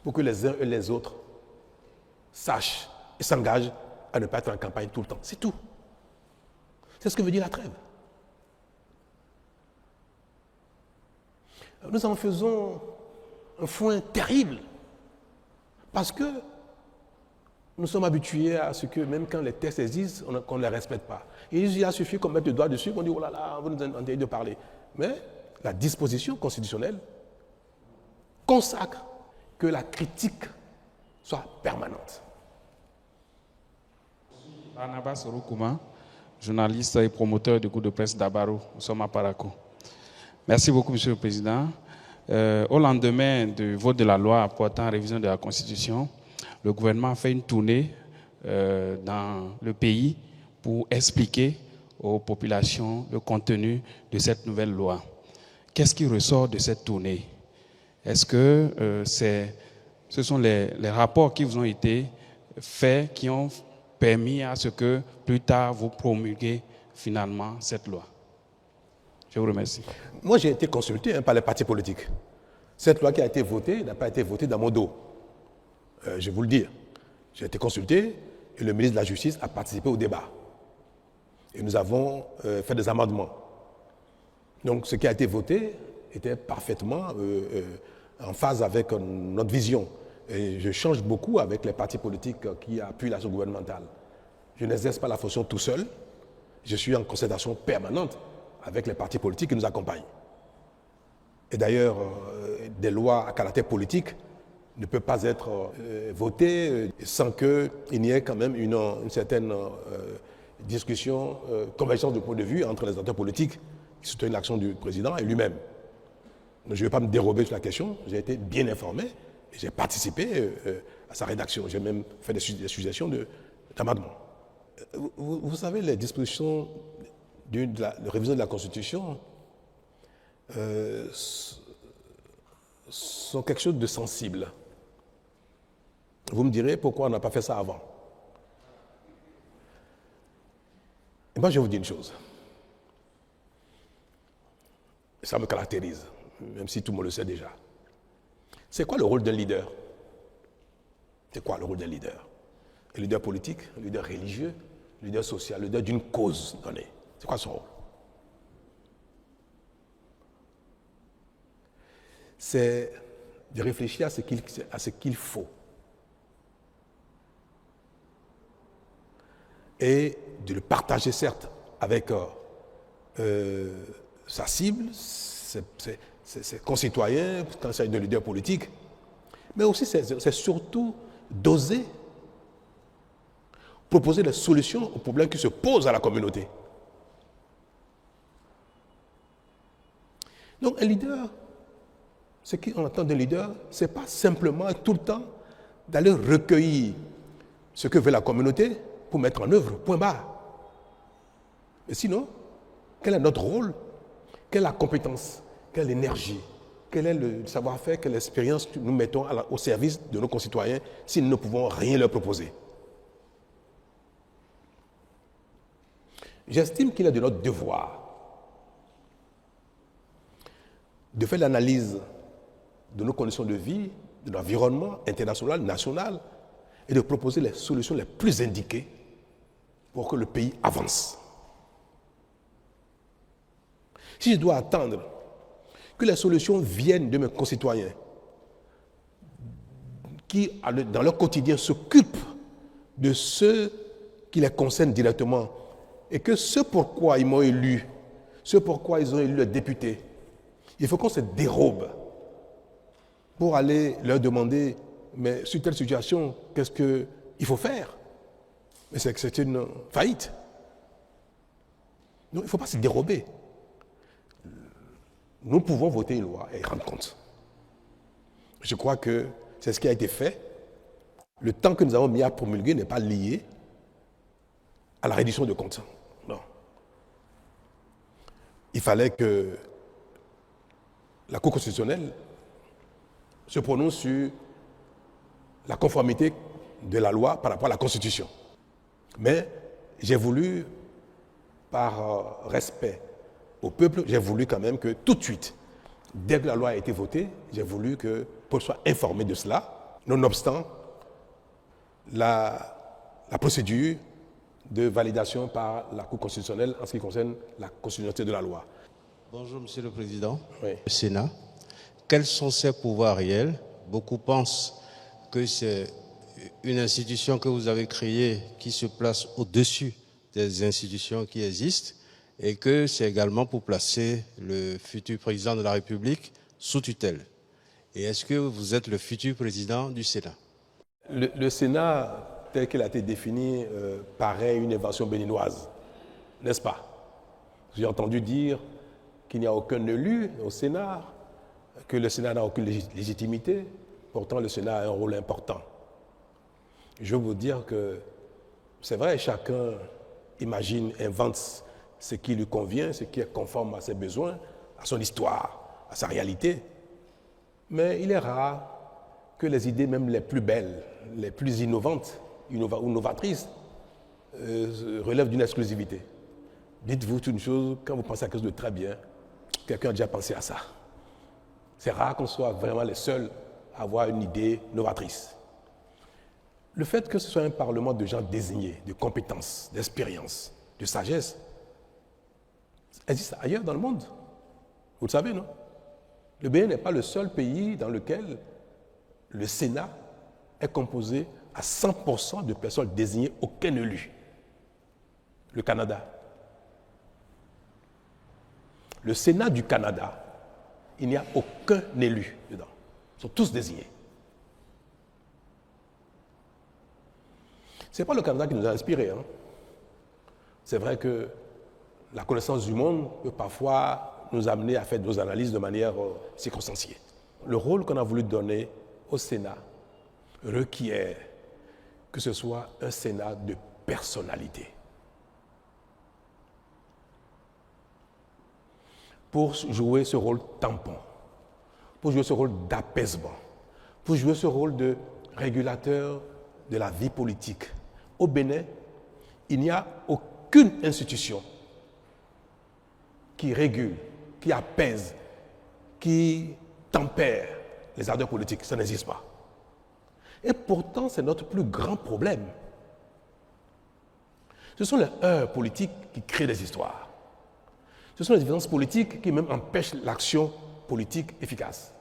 pour que les uns et les autres sachent et s'engagent à ne pas être en campagne tout le temps. C'est tout. C'est ce que veut dire la trêve. Nous en faisons un foin terrible parce que nous sommes habitués à ce que même quand les textes existent, qu'on ne les respecte pas. Et il a suffi qu'on mette le doigt dessus, qu'on dit « oh là là, vous nous entendez de parler ». Mais la disposition constitutionnelle consacre que la critique soit permanente. Barnabas Orokouma, journaliste et promoteur du groupe de presse d'Abaro. Nous sommes à Parakou. Merci beaucoup, Monsieur le Président. Au lendemain du vote de la loi portant révision de la Constitution, le gouvernement a fait une tournée dans le pays pour expliquer aux populations le contenu de cette nouvelle loi. Qu'est-ce qui ressort de cette tournée? Est-ce que ce sont les rapports qui vous ont été faits qui ont permis à ce que plus tard vous promulguez finalement cette loi? Je vous remercie. Moi, j'ai été consulté par les partis politiques. Cette loi qui a été votée n'a pas été votée dans mon dos. Je vais vous le dire. J'ai été consulté et le ministre de la Justice a participé au débat. Et nous avons fait des amendements. Donc, ce qui a été voté était parfaitement en phase avec notre vision. Et je change beaucoup avec les partis politiques qui appuient l'action gouvernementale. Je n'exerce pas la fonction tout seul. Je suis en concertation permanente avec les partis politiques qui nous accompagnent. Et d'ailleurs, des lois à caractère politique ne peuvent pas être votées sans qu'il n'y ait quand même une certaine discussion, convergence de point de vue entre les acteurs politiques qui soutiennent l'action du président et lui-même. Donc, je ne vais pas me dérober sur la question, j'ai été bien informé et j'ai participé à sa rédaction. J'ai même fait des suggestions d'amendements. Vous savez, les dispositions de révision de la Constitution sont quelque chose de sensible. Vous me direz pourquoi on n'a pas fait ça avant. Et moi, je vais vous dire une chose. Ça me caractérise, même si tout le monde le sait déjà. C'est quoi le rôle d'un leader? C'est quoi le rôle d'un leader? Un leader politique, un leader religieux, un leader social, un leader d'une cause donnée. C'est quoi son rôle? C'est de réfléchir à ce qu'il faut et de le partager, certes, avec sa cible, ses concitoyens, quand il s'agit de leaders politiques, mais aussi c'est surtout d'oser proposer des solutions aux problèmes qui se posent à la communauté. Donc un leader, ce qu'on attend d'un leader, ce n'est pas simplement tout le temps d'aller recueillir ce que veut la communauté pour mettre en œuvre, point barre. Mais sinon, quel est notre rôle? Quelle est la compétence? Quelle est l'énergie? Quel est le savoir-faire? Quelle expérience nous mettons au service de nos concitoyens si nous ne pouvons rien leur proposer? J'estime qu'il est de notre devoir de faire l'analyse de nos conditions de vie, de l'environnement international, national, et de proposer les solutions les plus indiquées pour que le pays avance. Si je dois attendre que les solutions viennent de mes concitoyens qui, dans leur quotidien, s'occupent de ceux qui les concernent directement et que ce pourquoi ils m'ont élu, ce pourquoi ils ont élu les députés, il faut qu'on se dérobe pour aller leur demander, mais sur telle situation, qu'est-ce qu'il faut faire? Mais c'est que c'est une faillite. Non, il ne faut pas se dérober. Nous pouvons voter une loi et rendre compte. Je crois que c'est ce qui a été fait. Le temps que nous avons mis à promulguer n'est pas lié à la reddition de comptes. Non. Il fallait que la Cour constitutionnelle se prononce sur la conformité de la loi par rapport à la Constitution. Mais j'ai voulu, par respect au peuple, j'ai voulu quand même que tout de suite, dès que la loi a été votée, j'ai voulu que le peuple soit informé de cela, nonobstant la procédure de validation par la Cour constitutionnelle en ce qui concerne la constitutionnalité de la loi. Bonjour Monsieur le Président, Oui. le Sénat. Quels sont ses pouvoirs réels? Beaucoup pensent que c'est une institution que vous avez créée qui se place au-dessus des institutions qui existent et que c'est également pour placer le futur président de la République sous tutelle. Et est-ce que vous êtes le futur président du Sénat? Le Sénat, tel qu'il a été défini, paraît une invention béninoise, n'est-ce pas? J'ai entendu dire qu'il n'y a aucun élu au Sénat, que le Sénat n'a aucune légitimité. Pourtant, le Sénat a un rôle important. Je veux vous dire que c'est vrai, chacun imagine, invente ce qui lui convient, ce qui est conforme à ses besoins, à son histoire, à sa réalité. Mais il est rare que les idées même les plus belles, les plus innovantes ou novatrices relèvent d'une exclusivité. Dites-vous une chose, quand vous pensez à quelque chose de très bien, quelqu'un a déjà pensé à ça. C'est rare qu'on soit vraiment les seuls à avoir une idée novatrice. Le fait que ce soit un parlement de gens désignés, de compétences, d'expérience, de sagesse, existe ailleurs dans le monde. Vous le savez, non? Le Bénin n'est pas le seul pays dans lequel le Sénat est composé à 100% de personnes désignées, aucun élu. Le Canada. Le Sénat du Canada, il n'y a aucun élu dedans. Ils sont tous désignés. Ce n'est pas le Canada qui nous a inspirés. Hein. C'est vrai que la connaissance du monde peut parfois nous amener à faire nos analyses de manière circonstanciée. Le rôle qu'on a voulu donner au Sénat requiert que ce soit un Sénat de personnalité. Pour jouer ce rôle tampon, pour jouer ce rôle d'apaisement, pour jouer ce rôle de régulateur de la vie politique. Au Bénin, il n'y a aucune institution qui régule, qui apaise, qui tempère les ardeurs politiques. Ça n'existe pas. Et pourtant, c'est notre plus grand problème. Ce sont les heurts politiques qui créent des histoires. Ce sont les différences politiques qui même empêchent l'action politique efficace.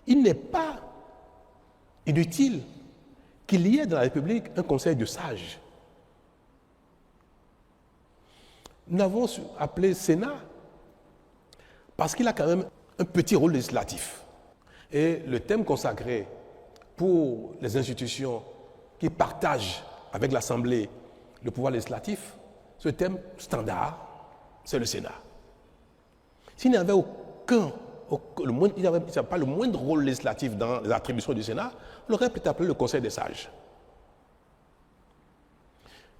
Il n'est pas inutile qu'il y ait dans la République un conseil de sages. Nous avons appelé Sénat parce qu'il a quand même un petit rôle législatif. Et le thème consacré pour les institutions qui partagent avec l'Assemblée le pouvoir législatif, ce thème standard, c'est le Sénat. S'il n'y avait pas le moindre rôle législatif dans les attributions du Sénat, on aurait peut-être appelé le Conseil des sages.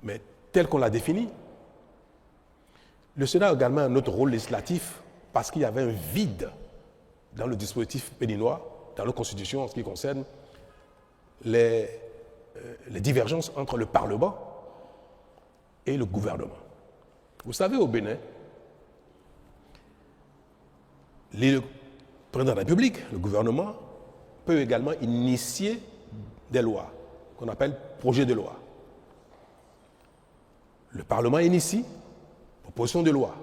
Mais tel qu'on l'a défini, le Sénat a également un autre rôle législatif parce qu'il y avait un vide dans le dispositif béninois, dans la Constitution en ce qui concerne les divergences entre le Parlement et le gouvernement. Vous savez, au Bénin, le président de la République, le gouvernement, peut également initier des lois qu'on appelle projets de loi. Le Parlement initie proposition de loi.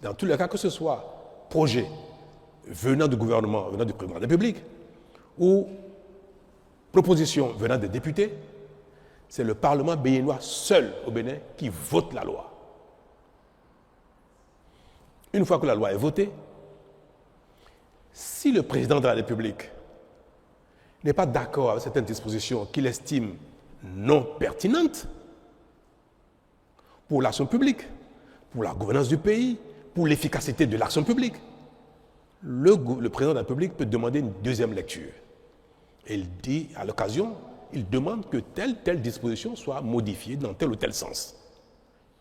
Dans tous les cas, que ce soit projet venant du gouvernement, venant du président de la République, ou proposition venant des députés, c'est le Parlement béninois seul au Bénin qui vote la loi. Une fois que la loi est votée, si le président de la République n'est pas d'accord avec certaines dispositions qu'il estime non pertinentes pour l'action publique, pour la gouvernance du pays, pour l'efficacité de l'action publique, le président de la République peut demander une deuxième lecture. Et il dit, à l'occasion, il demande que telle disposition soit modifiée dans tel ou tel sens.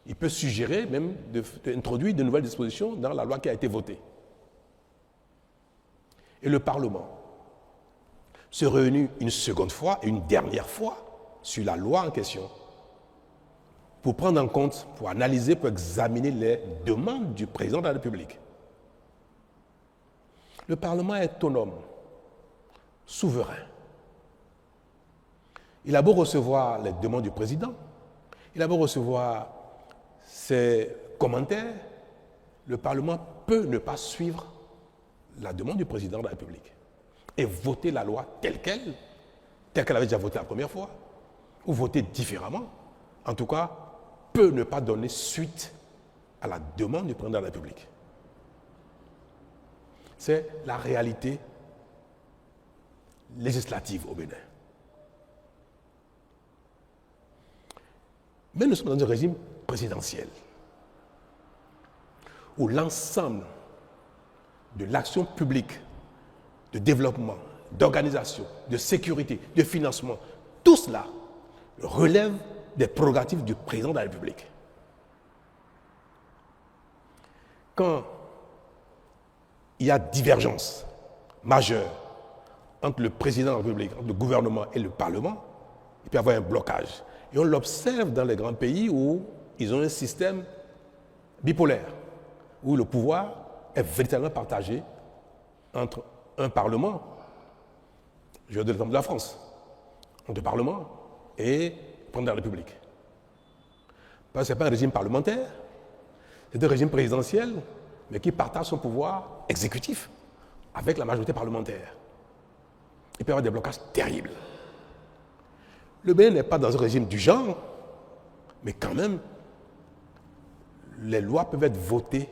Il peut suggérer même d'introduire de nouvelles dispositions dans la loi qui a été votée. Et le Parlement se réunit une seconde fois et une dernière fois sur la loi en question pour prendre en compte, pour analyser, pour examiner les demandes du président de la République. Le Parlement est autonome, souverain. Il a beau recevoir les demandes du président, il a beau recevoir ses commentaires, le Parlement peut ne pas suivre la demande du président de la République et voter la loi telle qu'elle avait déjà voté la première fois, ou voter différemment. En tout cas, peut ne pas donner suite à la demande du président de la République. C'est la réalité législative au Bénin. Mais nous sommes dans un régime présidentiel où l'ensemble de l'action publique, de développement, d'organisation, de sécurité, de financement, tout cela relève des prérogatives du président de la République. Quand il y a divergence majeure entre le président de la République, entre le gouvernement et le Parlement, il peut y avoir un blocage. Et on l'observe dans les grands pays où ils ont un système bipolaire, où le pouvoir est véritablement partagé entre un Parlement, je vais donner l'exemple de la France, entre le Parlement et le président de la République. Parce que ce n'est pas un régime parlementaire, c'est un régime présidentiel, mais qui partage son pouvoir exécutif avec la majorité parlementaire. Il peut y avoir des blocages terribles. Le Bénin n'est pas dans un régime du genre, mais quand même, les lois peuvent être votées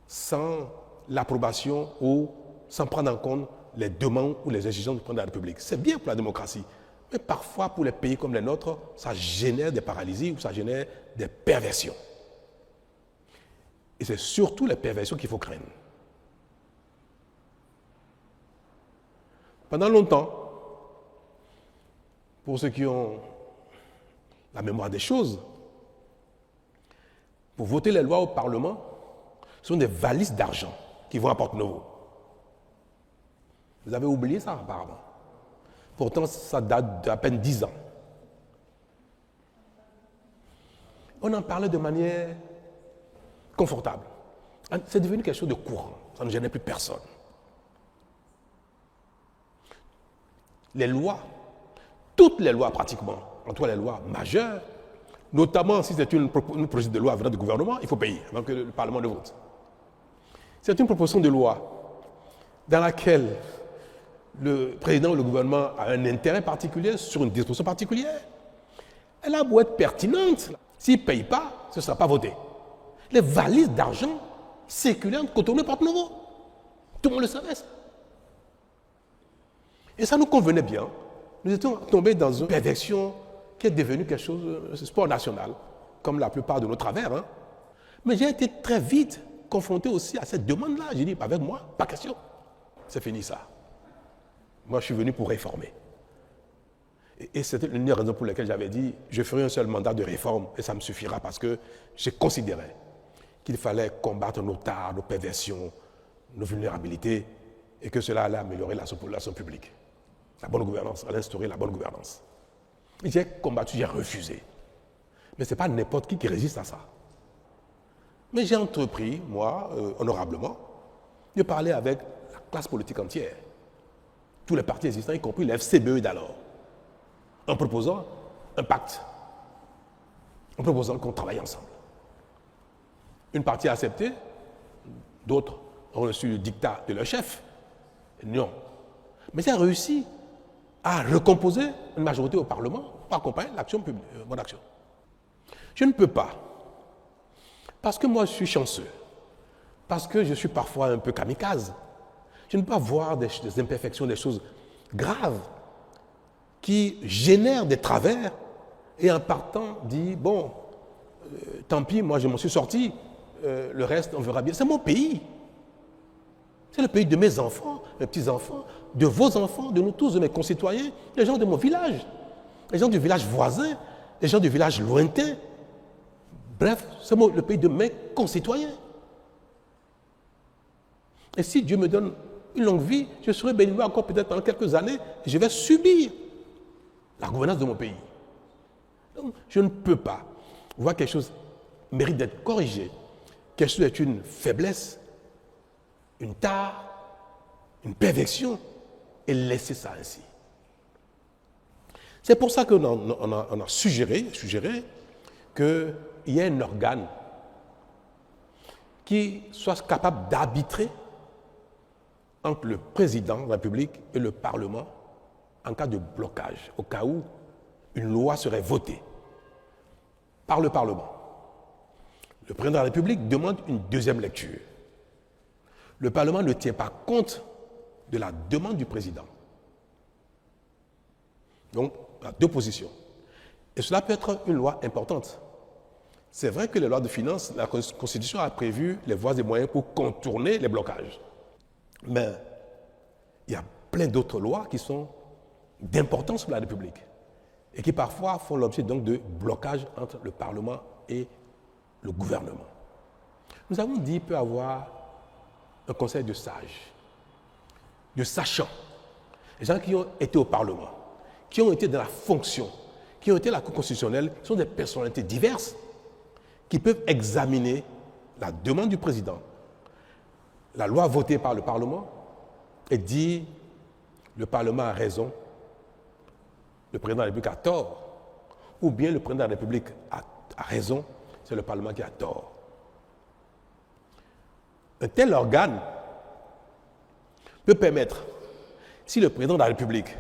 sans l'approbation ou sans prendre en compte les demandes ou les exigences du président de la République. C'est bien pour la démocratie, mais parfois pour les pays comme les nôtres, ça génère des paralysies ou ça génère des perversions. Et c'est surtout les perversions qu'il faut craindre. Pendant longtemps, pour ceux qui ont la mémoire des choses, pour voter les lois au Parlement, ce sont des valises d'argent qui vont à Porte-Novo. Vous avez oublié ça apparemment. Pourtant, ça date d'à peine 10 ans. On en parlait de manière confortable. C'est devenu quelque chose de courant. Ça ne gênait plus personne. les lois, toutes les lois pratiquement, en tout cas les lois majeures, notamment si c'est une proposition de loi venant du gouvernement, il faut payer avant que le Parlement ne vote. C'est une proposition de loi dans laquelle le président ou le gouvernement a un intérêt particulier sur une disposition particulière. Elle a beau être pertinente, s'il ne paye pas, ce ne sera pas voté. Les valises d'argent circulaient entre Cotonou et Porto-Novo. Tout le monde le savait. Et ça nous convenait bien. Nous étions tombés dans une perversion qui est devenue quelque chose de sport national, comme la plupart de nos travers. Hein. Mais j'ai été très vite confronté aussi à cette demande-là. J'ai dit, avec moi, pas question. C'est fini ça. Moi, je suis venu pour réformer. Et c'était l'une des raisons pour lesquelles j'avais dit, je ferai un seul mandat de réforme et ça me suffira parce que je considérais qu'il fallait combattre nos tares, nos perversions, nos vulnérabilités et que cela allait améliorer la population publique. La bonne gouvernance, allait instaurer la bonne gouvernance. J'ai combattu, j'ai refusé. Mais ce n'est pas n'importe qui résiste à ça. Mais j'ai entrepris, moi, honorablement, de parler avec la classe politique entière, tous les partis existants, y compris les FCBE d'alors, en proposant un pacte, en proposant qu'on travaille ensemble. Une partie a accepté, d'autres ont reçu le dictat de leur chef. Non. Mais j'ai réussi à recomposer une majorité au Parlement pour accompagner l'action publique, mon action. Je ne peux pas, parce que moi je suis chanceux, parce que je suis parfois un peu kamikaze, je ne peux pas voir des imperfections, des choses graves qui génèrent des travers et en partant dire, bon, tant pis, moi je m'en suis sorti, le reste on verra bien. C'est mon pays. C'est le pays de mes enfants, mes petits-enfants, de vos enfants, de nous tous, de mes concitoyens, les gens de mon village, les gens du village voisin, les gens du village lointain. Bref, c'est le pays de mes concitoyens. Et si Dieu me donne une longue vie, je serai béni encore peut-être pendant quelques années, et je vais subir la gouvernance de mon pays. Donc, je ne peux pas voir quelque chose mérite d'être corrigé, quelque chose est une faiblesse, une tare, une perversion, et laisser ça ainsi. C'est pour ça qu'on a suggéré qu'il y ait un organe qui soit capable d'arbitrer entre le président de la République et le Parlement en cas de blocage, au cas où une loi serait votée par le Parlement. Le président de la République demande une deuxième lecture. Le Parlement ne tient pas compte de la demande du président. Donc, il y a deux positions. Et cela peut être une loi importante. C'est vrai que les lois de finances, la Constitution a prévu les voies et moyens pour contourner les blocages. Mais il y a plein d'autres lois qui sont d'importance pour la République et qui parfois font l'objet donc de blocages entre le Parlement et le gouvernement. Nous avons dit qu'il peut y avoir un conseil de sages, de sachants, les gens qui ont été au Parlement, qui ont été dans la fonction, qui ont été à la Cour constitutionnelle, sont des personnalités diverses qui peuvent examiner la demande du président, la loi votée par le Parlement, et dire le Parlement a raison, le président de la République a tort, ou bien le président de la République a raison, c'est le Parlement qui a tort. Un tel organe peut permettre, si le président de la République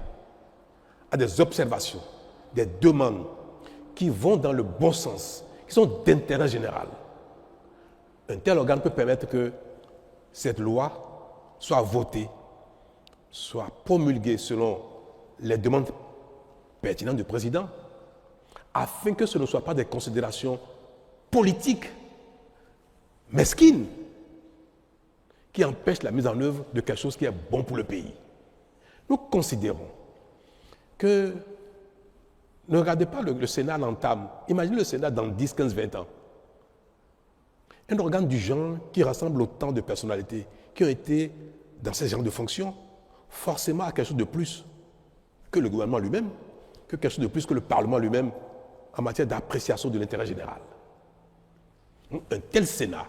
a des observations, des demandes qui vont dans le bon sens, qui sont d'intérêt général, un tel organe peut permettre que cette loi soit votée, soit promulguée selon les demandes pertinentes du président, afin que ce ne soit pas des considérations politiques, mesquines, qui empêchent la mise en œuvre de quelque chose qui est bon pour le pays. Nous considérons que, ne regardez pas le Sénat l'entame, imaginez le Sénat dans 10, 15, 20 ans. Un organe du genre qui rassemble autant de personnalités qui ont été dans ces genres de fonctions, forcément à quelque chose de plus que le gouvernement lui-même, que quelque chose de plus que le Parlement lui-même en matière d'appréciation de l'intérêt général. Un tel Sénat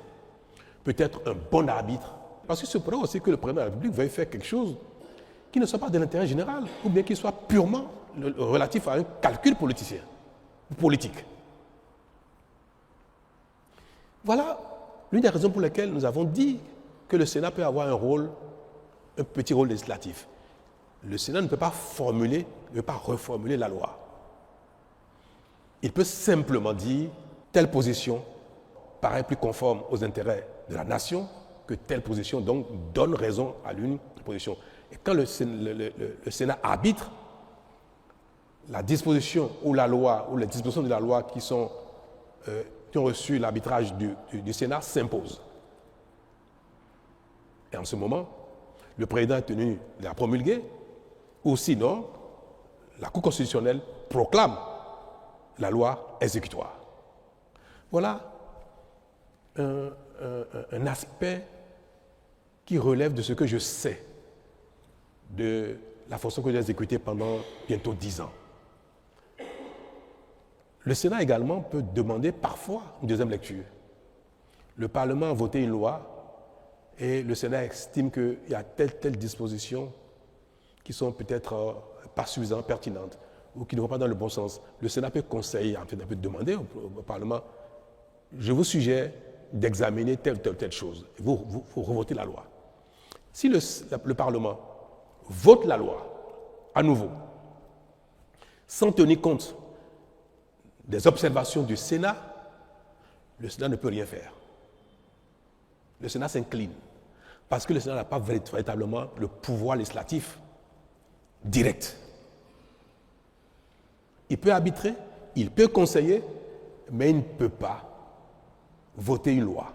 peut être un bon arbitre, parce que c'est pour aussi que le président de la République veuille faire quelque chose qui ne soit pas de l'intérêt général, ou bien qui soit purement relatif à un calcul politicien, politique. Voilà l'une des raisons pour lesquelles nous avons dit que le Sénat peut avoir un petit rôle législatif. Le Sénat ne peut pas reformuler la loi. Il peut simplement dire telle position paraît plus conforme aux intérêts de la nation que telle position donc donne raison à l'une position. Et quand le Sénat arbitre, la disposition ou la loi ou les dispositions de la loi qui ont reçu l'arbitrage du Sénat s'imposent. Et en ce moment, le président est tenu de la promulguer, ou sinon, la Cour constitutionnelle proclame la loi exécutoire. Voilà un aspect qui relève de ce que je sais de la fonction que j'ai exécutée pendant bientôt 10 ans. Le Sénat également peut demander parfois une deuxième lecture. Le Parlement a voté une loi et le Sénat estime qu'il y a telle disposition qui sont peut-être pas suffisamment pertinentes ou qui ne vont pas dans le bon sens. Le Sénat peut conseiller, en fait, peut demander au Parlement, je vous suggère d'examiner telle chose. Vous revotez la loi. Si le Parlement vote la loi à nouveau, sans tenir compte des observations du Sénat, le Sénat ne peut rien faire. Le Sénat s'incline parce que le Sénat n'a pas véritablement le pouvoir législatif direct. Il peut arbitrer, il peut conseiller, mais il ne peut pas voter une loi.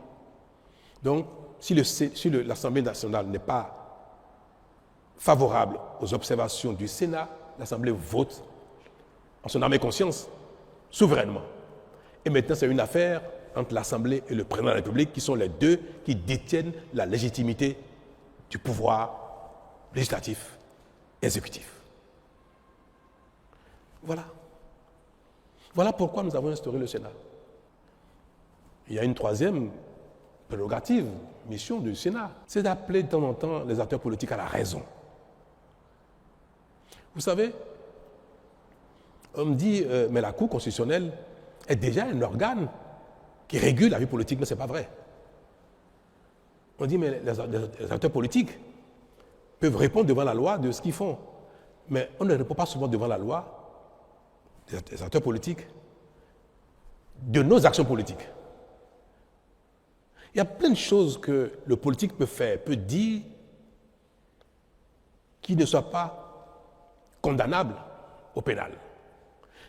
Donc, si l'Assemblée nationale n'est pas favorable aux observations du Sénat, l'Assemblée vote en son âme et conscience, souverainement. Et maintenant, c'est une affaire entre l'Assemblée et le président de la République, qui sont les deux qui détiennent la légitimité du pouvoir législatif et exécutif. Voilà. Voilà pourquoi nous avons instauré le Sénat. Il y a une troisième prérogative, mission du Sénat, c'est d'appeler de temps en temps les acteurs politiques à la raison. Vous savez, on me dit, mais la Cour constitutionnelle est déjà un organe qui régule la vie politique, mais ce n'est pas vrai. On dit, mais les acteurs politiques peuvent répondre devant la loi de ce qu'ils font. Mais on ne répond pas souvent devant la loi, les acteurs politiques, de nos actions politiques. Il y a plein de choses que le politique peut faire, peut dire, qui ne soient pas condamnables au pénal,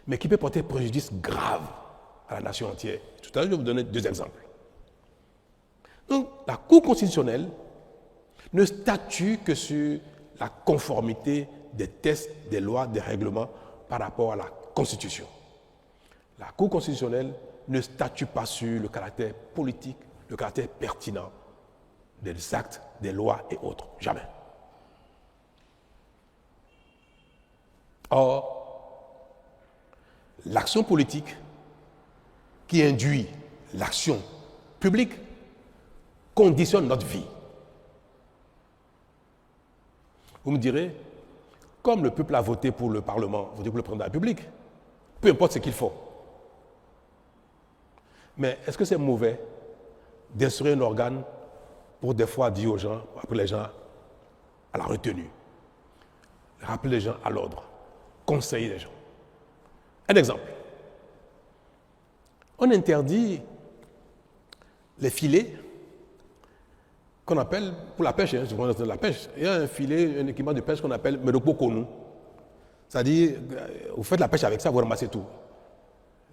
mais qui peut porter préjudice grave à la nation entière. Tout à l'heure, je vais vous donner 2 exemples. Donc, la Cour constitutionnelle ne statue que sur la conformité des textes, des lois, des règlements par rapport à la Constitution. La Cour constitutionnelle ne statue pas sur le caractère politique, le caractère pertinent des actes, des lois et autres. Jamais. Or, l'action politique qui induit l'action publique conditionne notre vie. Vous me direz, comme le peuple a voté pour le Parlement, voté pour le président de la République, peu importe ce qu'il faut. Mais est-ce que c'est mauvais d'instruire un organe pour des fois dire aux gens, appeler les gens à la retenue, rappeler les gens à l'ordre, conseiller les gens? Un exemple. On interdit les filets qu'on appelle, pour la pêche, la pêche, il y a un filet, un équipement de pêche qu'on appelle Medokpo Konu. C'est-à-dire, vous faites la pêche avec ça, vous ramassez tout.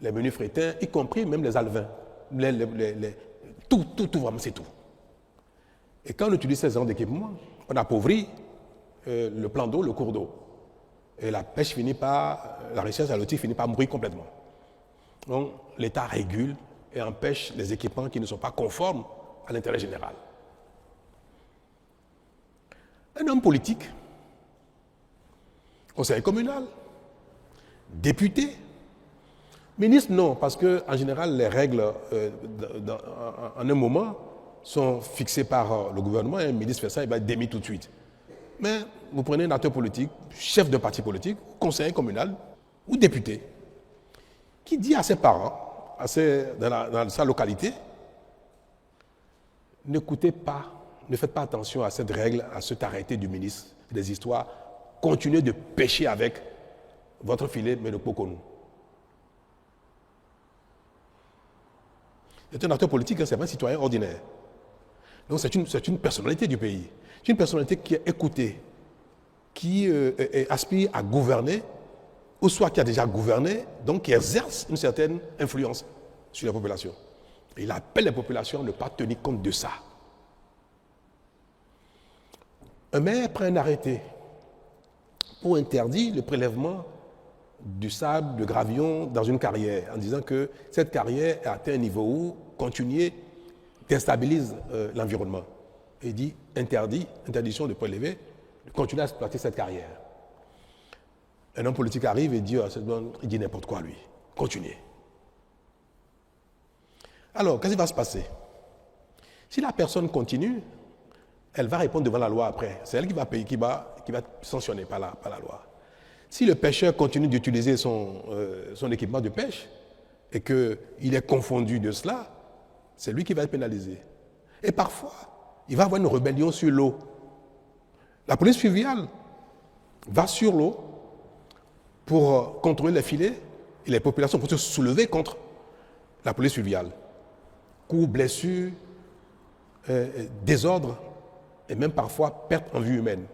Les menus frétins, y compris même les alevins. Tout, vous ramassez tout. Et quand on utilise ces genres d'équipements, on appauvrit le plan d'eau, le cours d'eau. Et la pêche finit par, la recherche halieutique finit par mourir complètement. Donc, l'État régule et empêche les équipements qui ne sont pas conformes à l'intérêt général. Un homme politique, conseiller communal, député, ministre, non, parce qu'en général, les règles en un moment sont fixées par le gouvernement et un ministre fait ça, il va être démis tout de suite. Mais vous prenez un acteur politique, chef d'un parti politique, conseiller communal ou député, qui dit à ses parents, dans sa localité, n'écoutez pas, ne faites pas attention à cette règle, à cet arrêté du ministre des Histoires, continuez de pêcher avec votre filet, mais ne poconou. C'est un acteur politique, hein, c'est pas un citoyen ordinaire. Donc c'est une personnalité du pays. C'est une personnalité qui est écoutée, qui aspire à gouverner, ou soit qui a déjà gouverné, donc qui exerce une certaine influence sur la population. Et il appelle les populations à ne pas tenir compte de ça. Un maire prend un arrêté pour interdire le prélèvement du sable, de gravillon dans une carrière, en disant que cette carrière a atteint un niveau où continuer déstabilise l'environnement. Et il dit interdiction de prélever, de continuer à exploiter cette carrière. Un homme politique arrive et dit, il dit n'importe quoi lui, continuez. Alors, qu'est-ce qui va se passer? Si la personne continue, elle va répondre devant la loi après. C'est elle qui va payer, qui va sanctionner par la loi. Si le pêcheur continue d'utiliser son équipement de pêche et qu'il est confondu de cela, c'est lui qui va être pénalisé. Et parfois, il va y avoir une rébellion sur l'eau. La police fluviale va sur l'eau pour contrôler les filets et les populations pour se soulever contre la police fluviale. Coups, blessures, désordre et même parfois perte en vie humaine.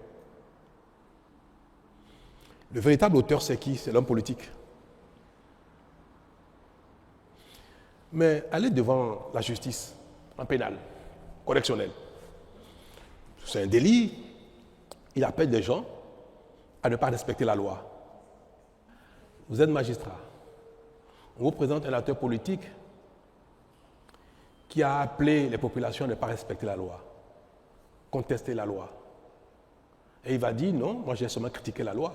Le véritable auteur, c'est qui? C'est l'homme politique. Mais aller devant la justice, en pénal, correctionnel, c'est un délit. Il appelle des gens à ne pas respecter la loi. Vous êtes magistrat. On vous présente un acteur politique qui a appelé les populations à ne pas respecter la loi, contester la loi. Et il va dire, non, moi j'ai seulement critiqué la loi.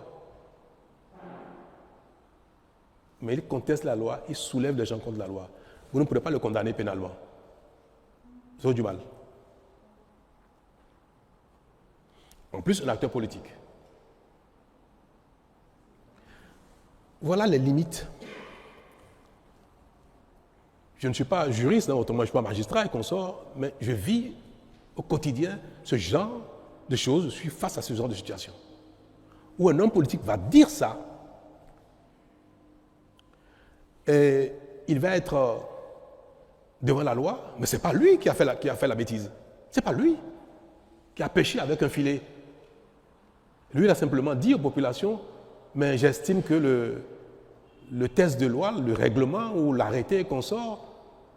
Mais il conteste la loi, il soulève les gens contre la loi. Vous ne pourrez pas le condamner pénalement. C'est du mal. En plus, un acteur politique. Voilà les limites. Je ne suis pas juriste, autrement je ne suis pas magistrat et consort, mais je vis au quotidien ce genre de choses, je suis face à ce genre de situation. Où un homme politique va dire ça, et il va être devant la loi, mais ce n'est pas lui qui a fait la bêtise. Ce n'est pas lui qui a pêché avec un filet. Lui, il a simplement dit aux populations, mais j'estime que le test de loi, le règlement ou l'arrêté qu'on sort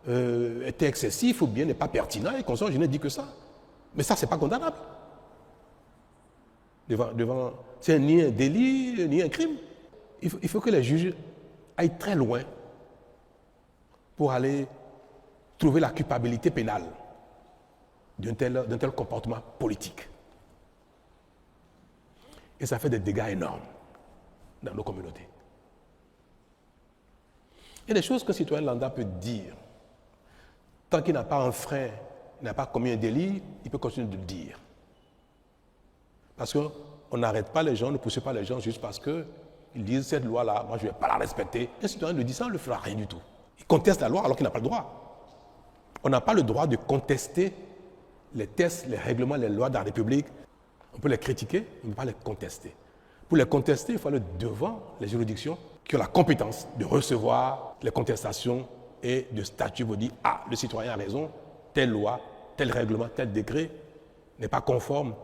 était excessif ou bien n'est pas pertinent et qu'on sort, je n'ai dit que ça. Mais ça, ce n'est pas condamnable. C'est ni un délit, ni un crime. Il faut que les juges aillent très loin pour aller trouver la culpabilité pénale d'un tel comportement politique. Et ça fait des dégâts énormes dans nos communautés. Il y a des choses qu'un citoyen lambda peut dire. Tant qu'il n'a pas enfreint, il n'a pas commis un délit, il peut continuer de le dire. Parce qu'on n'arrête pas les gens, on ne pousse pas les gens juste parce qu'ils disent cette loi-là, moi je ne vais pas la respecter. Un citoyen le dit ça, on ne le fera rien du tout. Il conteste la loi alors qu'il n'a pas le droit. On n'a pas le droit de contester les tests, les règlements, les lois de la République. On peut les critiquer, on ne peut pas les contester. Pour les contester, il faut aller devant les juridictions qui ont la compétence de recevoir les contestations et de statuer pour dire « Ah, le citoyen a raison, telle loi, tel règlement, tel décret n'est pas conforme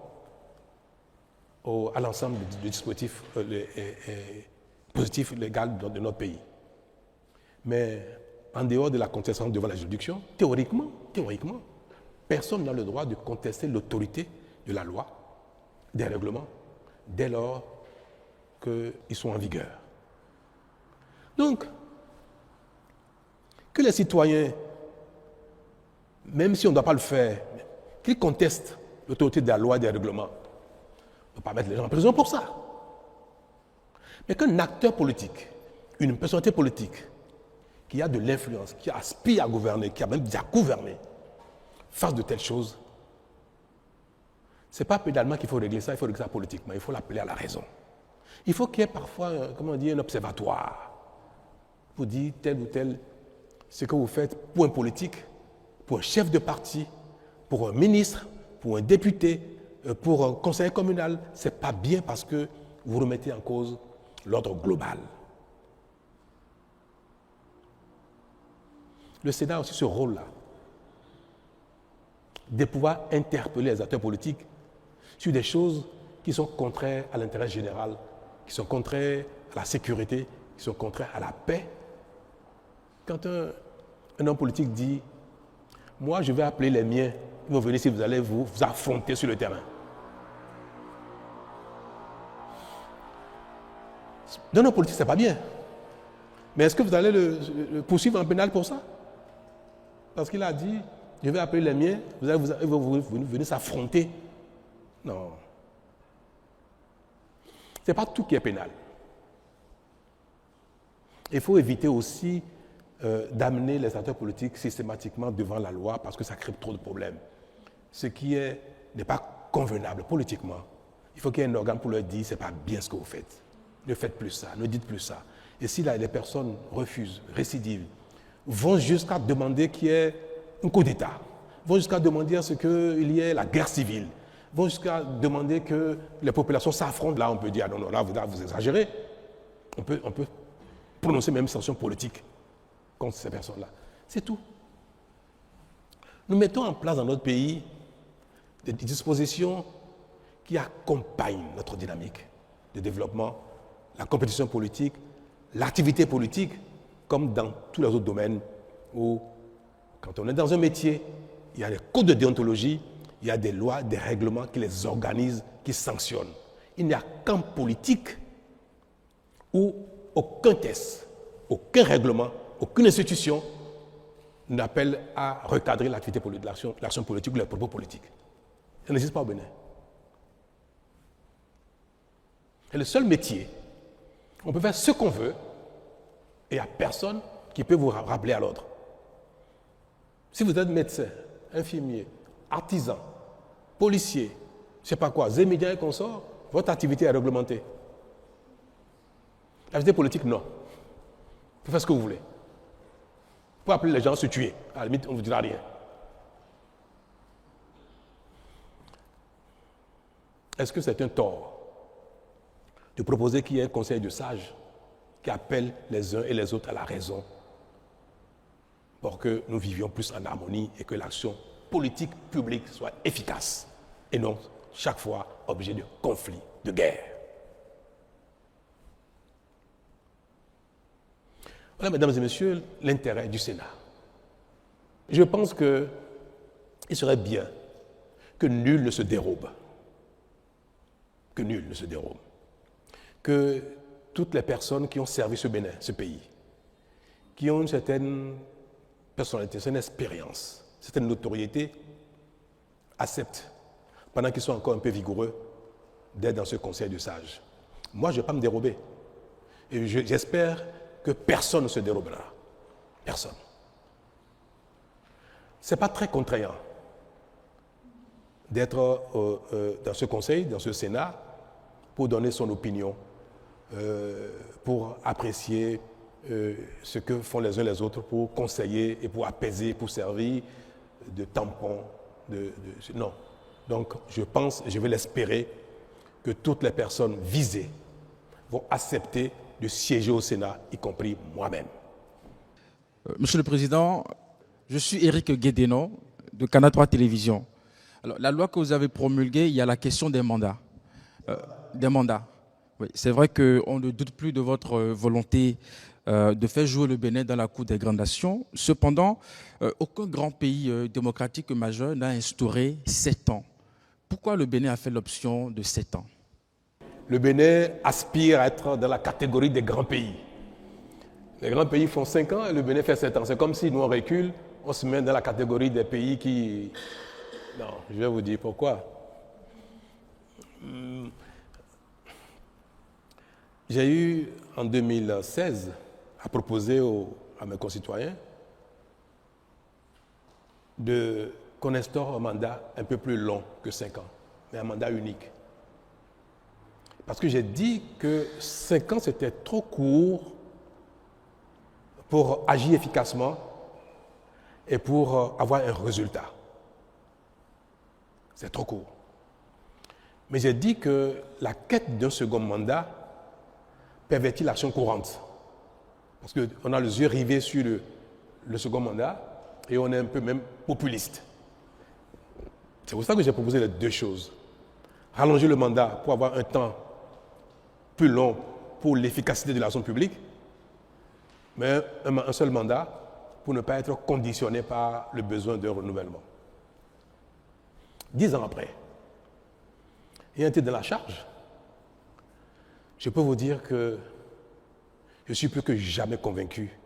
à l'ensemble du dispositif positif légal de notre pays. » Mais en dehors de la contestation devant la juridiction, théoriquement, personne n'a le droit de contester l'autorité de la loi, des règlements, dès lors qu'ils sont en vigueur. Donc, que les citoyens, même si on ne doit pas le faire, qu'ils contestent l'autorité de la loi et des règlements, on ne peut pas mettre les gens en prison pour ça. Mais qu'un acteur politique, une personnalité politique, qui a de l'influence, qui aspire à gouverner, qui a même déjà gouverné, fasse de telles choses, Ce n'est pas pénalement qu'il faut régler ça, il faut régler ça politiquement, il faut l'appeler à la raison. Il faut qu'il y ait parfois, un observatoire pour dire tel ou tel, ce que vous faites pour un politique, pour un chef de parti, pour un ministre, pour un député, pour un conseiller communal, ce n'est pas bien parce que vous remettez en cause l'ordre global. Le Sénat a aussi ce rôle-là, de pouvoir interpeller les acteurs politiques sur des choses qui sont contraires à l'intérêt général, qui sont contraires à la sécurité, qui sont contraires à la paix. Quand un homme politique dit « Moi, je vais appeler les miens, ils vont venir si vous allez vous affronter sur le terrain. » D'un homme politique, ce n'est pas bien. Mais est-ce que vous allez le poursuivre en pénal pour ça? Parce qu'il a dit « Je vais appeler les miens, ils vont venir s'affronter. » Non. Ce n'est pas tout qui est pénal. Il faut éviter aussi d'amener les acteurs politiques systématiquement devant la loi parce que ça crée trop de problèmes. Ce qui n'est pas convenable politiquement. Il faut qu'il y ait un organe pour leur dire « c'est pas bien ce que vous faites. Ne faites plus ça, ne dites plus ça. » Et si là, les personnes refusent, récidivent, vont jusqu'à demander qu'il y ait un coup d'État, vont jusqu'à demander à ce qu'il y ait la guerre civile, vont jusqu'à demander que les populations s'affrontent. Là, on peut dire, ah non, là, vous exagérez. On peut prononcer même une sanction politique contre ces personnes-là. C'est tout. Nous mettons en place dans notre pays des dispositions qui accompagnent notre dynamique de développement, la compétition politique, l'activité politique, comme dans tous les autres domaines où, quand on est dans un métier, il y a des codes de déontologie, il y a des lois, des règlements qui les organisent, qui sanctionnent. Il n'y a qu'en politique où aucun test, aucun règlement, aucune institution n'appelle à recadrer l'activité politique, l'action politique ou les propos politiques. Ça n'existe pas au Bénin. C'est le seul métier. On peut faire ce qu'on veut et il n'y a personne qui peut vous rappeler à l'ordre. Si vous êtes médecin, infirmier, artisan, policier, je ne sais pas quoi, zémédien et consorts, votre activité est réglementée. L'activité politique, non. Vous pouvez faire ce que vous voulez. Vous pouvez appeler les gens à se tuer. À la limite, on ne vous dira rien. Est-ce que c'est un tort de proposer qu'il y ait un conseil de sages qui appelle les uns et les autres à la raison pour que nous vivions plus en harmonie et que l'action politique publique soit efficace et non chaque fois objet de conflits, de guerre. Voilà, mesdames et messieurs, l'intérêt du Sénat. Je pense qu'il serait bien que nul ne se dérobe. Que nul ne se dérobe. Que toutes les personnes qui ont servi ce Bénin, ce pays, qui ont une certaine personnalité, une certaine expérience, une certaine notoriété, acceptent, pendant qu'ils sont encore un peu vigoureux, d'être dans ce conseil de sages. Moi, je ne vais pas me dérober. Et j'espère que personne ne se dérobera. Personne. Ce n'est pas très contraignant d'être dans ce conseil, dans ce Sénat, pour donner son opinion, pour apprécier ce que font les uns les autres, pour conseiller et pour apaiser, pour servir de tampon. Non. Donc, je pense, je vais l'espérer, que toutes les personnes visées vont accepter de siéger au Sénat, y compris moi-même. Monsieur le Président, je suis Éric Guédéno de Canal 3 Télévision. Alors, la loi que vous avez promulguée, il y a la question des mandats. Oui, c'est vrai qu'on ne doute plus de votre volonté de faire jouer le Bénin dans la Cour des grandes nations. Cependant, aucun grand pays démocratique majeur n'a instauré 7 ans. Pourquoi le Bénin a fait l'option de 7 ans? Le Bénin aspire à être dans la catégorie des grands pays. Les grands pays font 5 ans et le Bénin fait 7 ans. C'est comme si nous on recule, on se met dans la catégorie des pays qui... Non, je vais vous dire pourquoi. J'ai eu en 2016 à proposer à mes concitoyens qu'on instaure un mandat un peu plus long que 5 ans, mais un mandat unique. Parce que j'ai dit que 5 ans, c'était trop court pour agir efficacement et pour avoir un résultat. C'est trop court. Mais j'ai dit que la quête d'un second mandat pervertit l'action courante. Parce qu'on a les yeux rivés sur le second mandat et on est un peu même populiste. C'est pour ça que j'ai proposé les deux choses. Rallonger le mandat pour avoir un temps plus long pour l'efficacité de l'action publique, mais un seul mandat pour ne pas être conditionné par le besoin d'un renouvellement. 10 ans après, ayant été dans la charge, je peux vous dire que je suis plus que jamais convaincu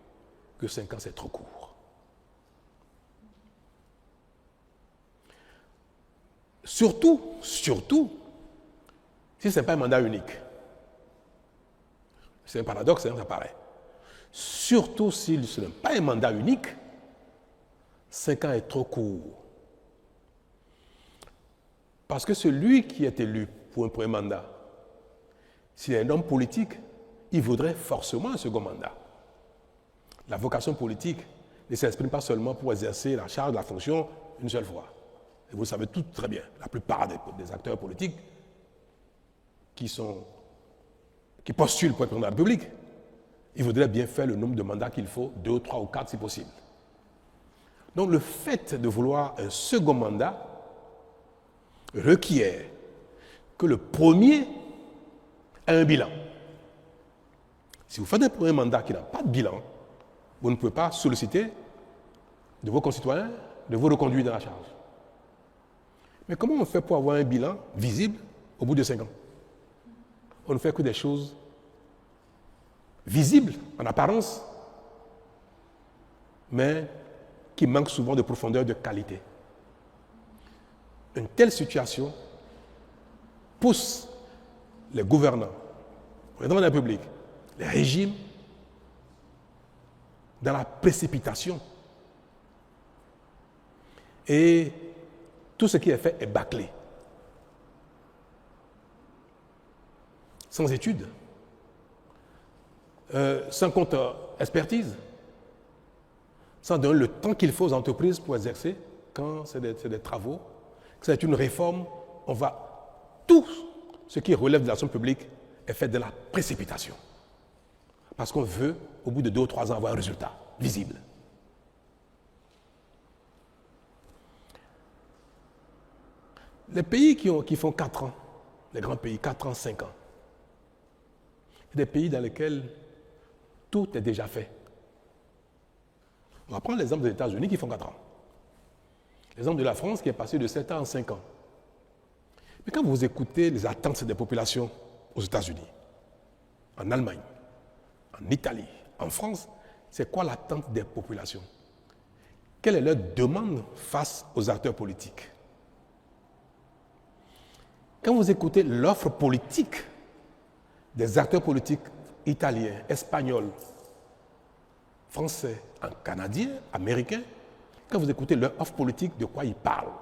que 5 ans, c'est trop court. Surtout, si ce n'est pas un mandat unique. C'est un paradoxe, hein, ça paraît. Surtout si ce n'est pas un mandat unique, 5 ans est trop court. Parce que celui qui est élu pour un premier mandat, s'il est un homme politique, il voudrait forcément un second mandat. La vocation politique ne s'exprime pas seulement pour exercer la charge de la fonction une seule fois. Et vous le savez tout très bien, la plupart des acteurs politiques qui postulent pour être président de la République, ils voudraient bien faire le nombre de mandats qu'il faut, 2, 3 ou 4 si possible. Donc le fait de vouloir un second mandat requiert que le premier ait un bilan. Si vous faites un premier mandat qui n'a pas de bilan, vous ne pouvez pas solliciter de vos concitoyens de vous reconduire dans la charge. Mais comment on fait pour avoir un bilan visible au bout de 5 ans? On ne fait que des choses visibles en apparence, mais qui manquent souvent de profondeur, de qualité. Une telle situation pousse les gouvernants, le président de la République, les régimes, dans la précipitation. Et tout ce qui est fait est bâclé. Sans études, sans contre-expertise, sans donner le temps qu'il faut aux entreprises pour exercer, quand c'est des travaux, que c'est une réforme, tout ce qui relève de l'action publique est fait de la précipitation. Parce qu'on veut, au bout de 2 ou 3 ans, avoir un résultat visible. Les pays qui font 4 ans, les grands pays, 4 ans, 5 ans, c'est des pays dans lesquels tout est déjà fait. On va prendre l'exemple des États-Unis qui font 4 ans. L'exemple de la France qui est passé de 7 ans en 5 ans. Mais quand vous écoutez les attentes des populations aux États-Unis, en Allemagne, en Italie, en France, c'est quoi l'attente des populations? Quelle est leur demande face aux acteurs politiques? Quand vous écoutez l'offre politique des acteurs politiques italiens, espagnols, français, canadiens, américains, quand vous écoutez leur offre politique, de quoi ils parlent?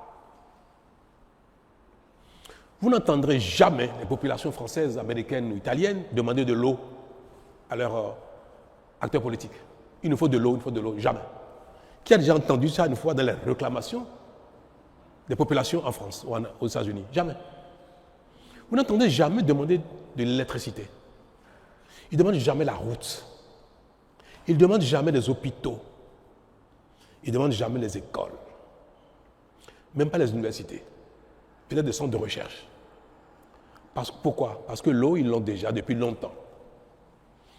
Vous n'entendrez jamais les populations françaises, américaines ou italiennes demander de l'eau à leurs acteurs politiques. Il nous faut de l'eau, jamais. Qui a déjà entendu ça une fois dans les réclamations des populations en France ou aux États-Unis? Jamais. Vous n'entendez jamais demander de l'électricité. Ils ne demandent jamais la route. Ils ne demandent jamais les hôpitaux. Ils ne demandent jamais les écoles. Même pas les universités. Peut-être des centres de recherche. Pourquoi? Parce que l'eau, ils l'ont déjà depuis longtemps.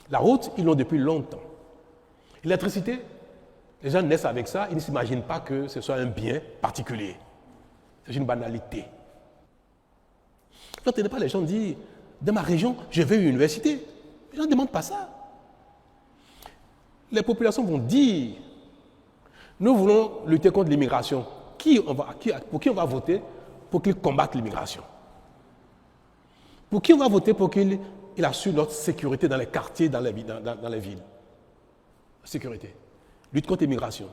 La route, ils l'ont depuis longtemps. L'électricité, les gens naissent avec ça, ils ne s'imaginent pas que ce soit un bien particulier. C'est une banalité. Vous n'entendez pas les gens dire, dans ma région, je veux une université. Les gens ne demandent pas ça. Les populations vont dire, nous voulons lutter contre l'immigration. Pour qui on va voter pour qu'il combatte l'immigration? Pour qui on va voter pour qu'il assure notre sécurité dans les quartiers, dans les villes? Sécurité. Lutte contre l'immigration.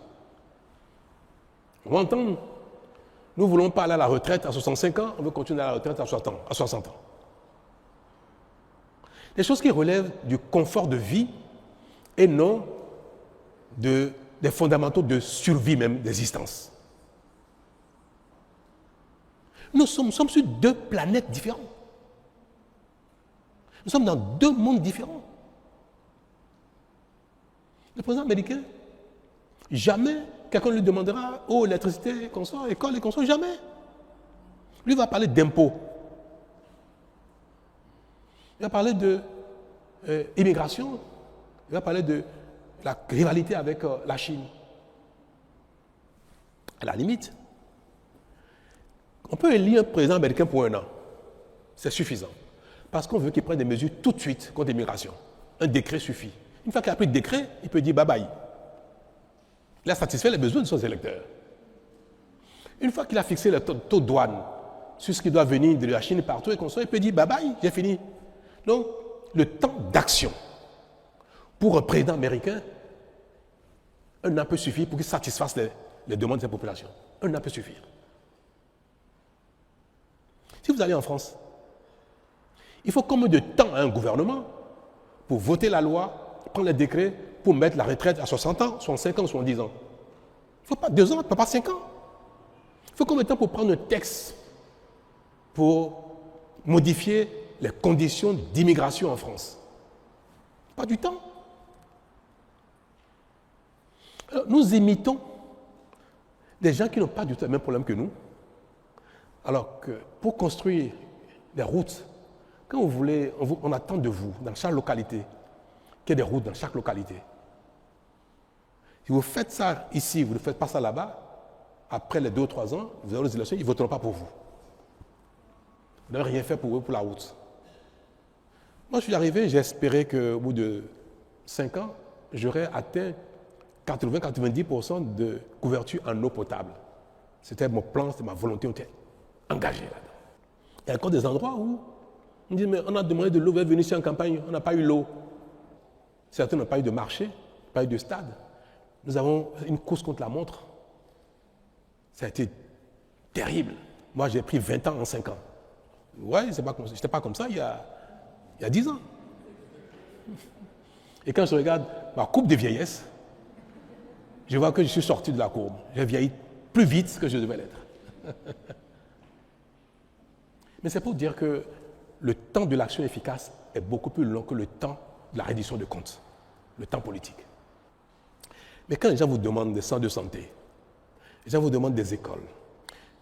On va entendre Nous ne voulons pas aller à la retraite à 65 ans, on veut continuer à la retraite à 60 ans. Des choses qui relèvent du confort de vie et non des fondamentaux de survie même, d'existence. Nous sommes sur 2 planètes différentes. Nous sommes dans 2 mondes différents. Le président américain, jamais quelqu'un lui demandera « Oh, électricité, consort, école et consort », jamais. Lui va parler d'impôts. Il va parler d'immigration. Il va parler de la rivalité avec la Chine. À la limite, on peut élire un président américain pour 1 an. C'est suffisant. Parce qu'on veut qu'il prenne des mesures tout de suite contre l'immigration. Un décret suffit. Une fois qu'il a pris le décret, il peut dire bye bye. Il a satisfait les besoins de ses électeurs. Une fois qu'il a fixé le taux de douane sur ce qui doit venir de la Chine partout et il peut dire bye bye, j'ai fini. Donc, le temps d'action pour un président américain, 1 an peut suffire pour qu'il satisfasse les demandes de sa population. 1 an peut suffire. Si vous allez en France, il faut combien de temps à un gouvernement pour voter la loi, prendre les décrets pour mettre la retraite à 60 ans, 65 ans, 70 ans? Il ne faut pas 2 ans, il ne faut pas 5 ans. Il faut combien de temps pour prendre un texte pour modifier les conditions d'immigration en France? Pas du temps. Alors, nous imitons des gens qui n'ont pas du tout le même problème que nous. Alors que pour construire des routes, quand vous voulez, on attend de vous, dans chaque localité, qu'il y ait des routes dans chaque localité. Si vous faites ça ici, vous ne faites pas ça là-bas, après les 2 ou 3 ans, vous aurez les élections, ils ne voteront pas pour vous. Vous n'avez rien fait pour eux, pour la route. Moi, je suis arrivé, j'ai espéré qu'au bout de 5 ans, j'aurais atteint 80-90% de couverture en eau potable. C'était mon plan, c'était ma volonté, on était engagé là-dedans. Il y a encore des endroits où on dit, mais on a demandé de l'eau, vous êtes venu ici en campagne, on n'a pas eu l'eau. Certains n'ont pas eu de marché, pas eu de stade. Nous avons une course contre la montre. Ça a été terrible. Moi, j'ai pris 20 ans en 5 ans. Ouais, je n'étais pas comme ça il y a 10 ans. Et quand je regarde ma coupe de vieillesse, je vois que je suis sorti de la courbe. J'ai vieilli plus vite que je devais l'être. Mais c'est pour dire que le temps de l'action efficace est beaucoup plus long que le temps de la reddition de comptes, le temps politique. Mais quand les gens vous demandent des centres de santé, les gens vous demandent des écoles,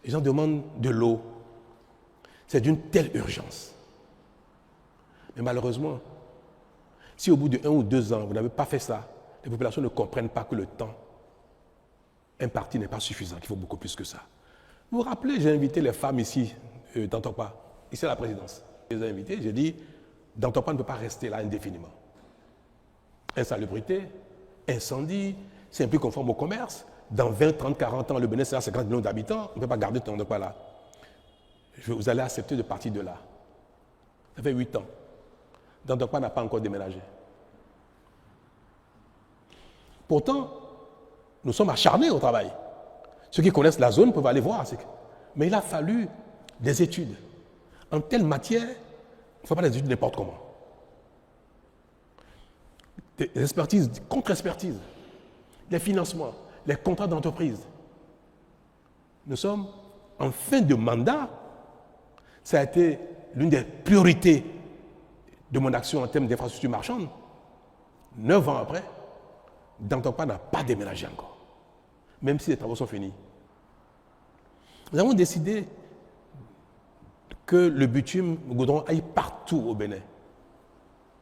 les gens demandent de l'eau, c'est d'une telle urgence. Mais malheureusement, si au bout de 1 ou 2 ans, vous n'avez pas fait ça, les populations ne comprennent pas que le temps imparti n'est pas suffisant, qu'il faut beaucoup plus que ça. Vous vous rappelez, j'ai invité les femmes ici, d'Antopa, ici à la présidence. Je les ai invitées, j'ai dit, d'Antopa ne peut pas rester là indéfiniment. Insalubrité, incendie, c'est un peu conforme au commerce. Dans 20, 30, 40 ans, le Bénin sera 50 millions d'habitants, on ne peut pas garder ton Antopa là. Vous allez accepter de partir de là. Ça fait 8 ans. D'Antopa n'a pas encore déménagé. Pourtant, nous sommes acharnés au travail. Ceux qui connaissent la zone peuvent aller voir. Mais il a fallu des études. En telle matière, il ne faut pas des études n'importe comment. Des expertises, des contre-expertises, des financements, les contrats d'entreprise. Nous sommes en fin de mandat. Ça a été l'une des priorités de mon action en termes d'infrastructures marchandes. 9 ans après, D'Antopa n'a pas déménagé encore, même si les travaux sont finis. Nous avons décidé que le bitume, le goudron aille partout au Bénin.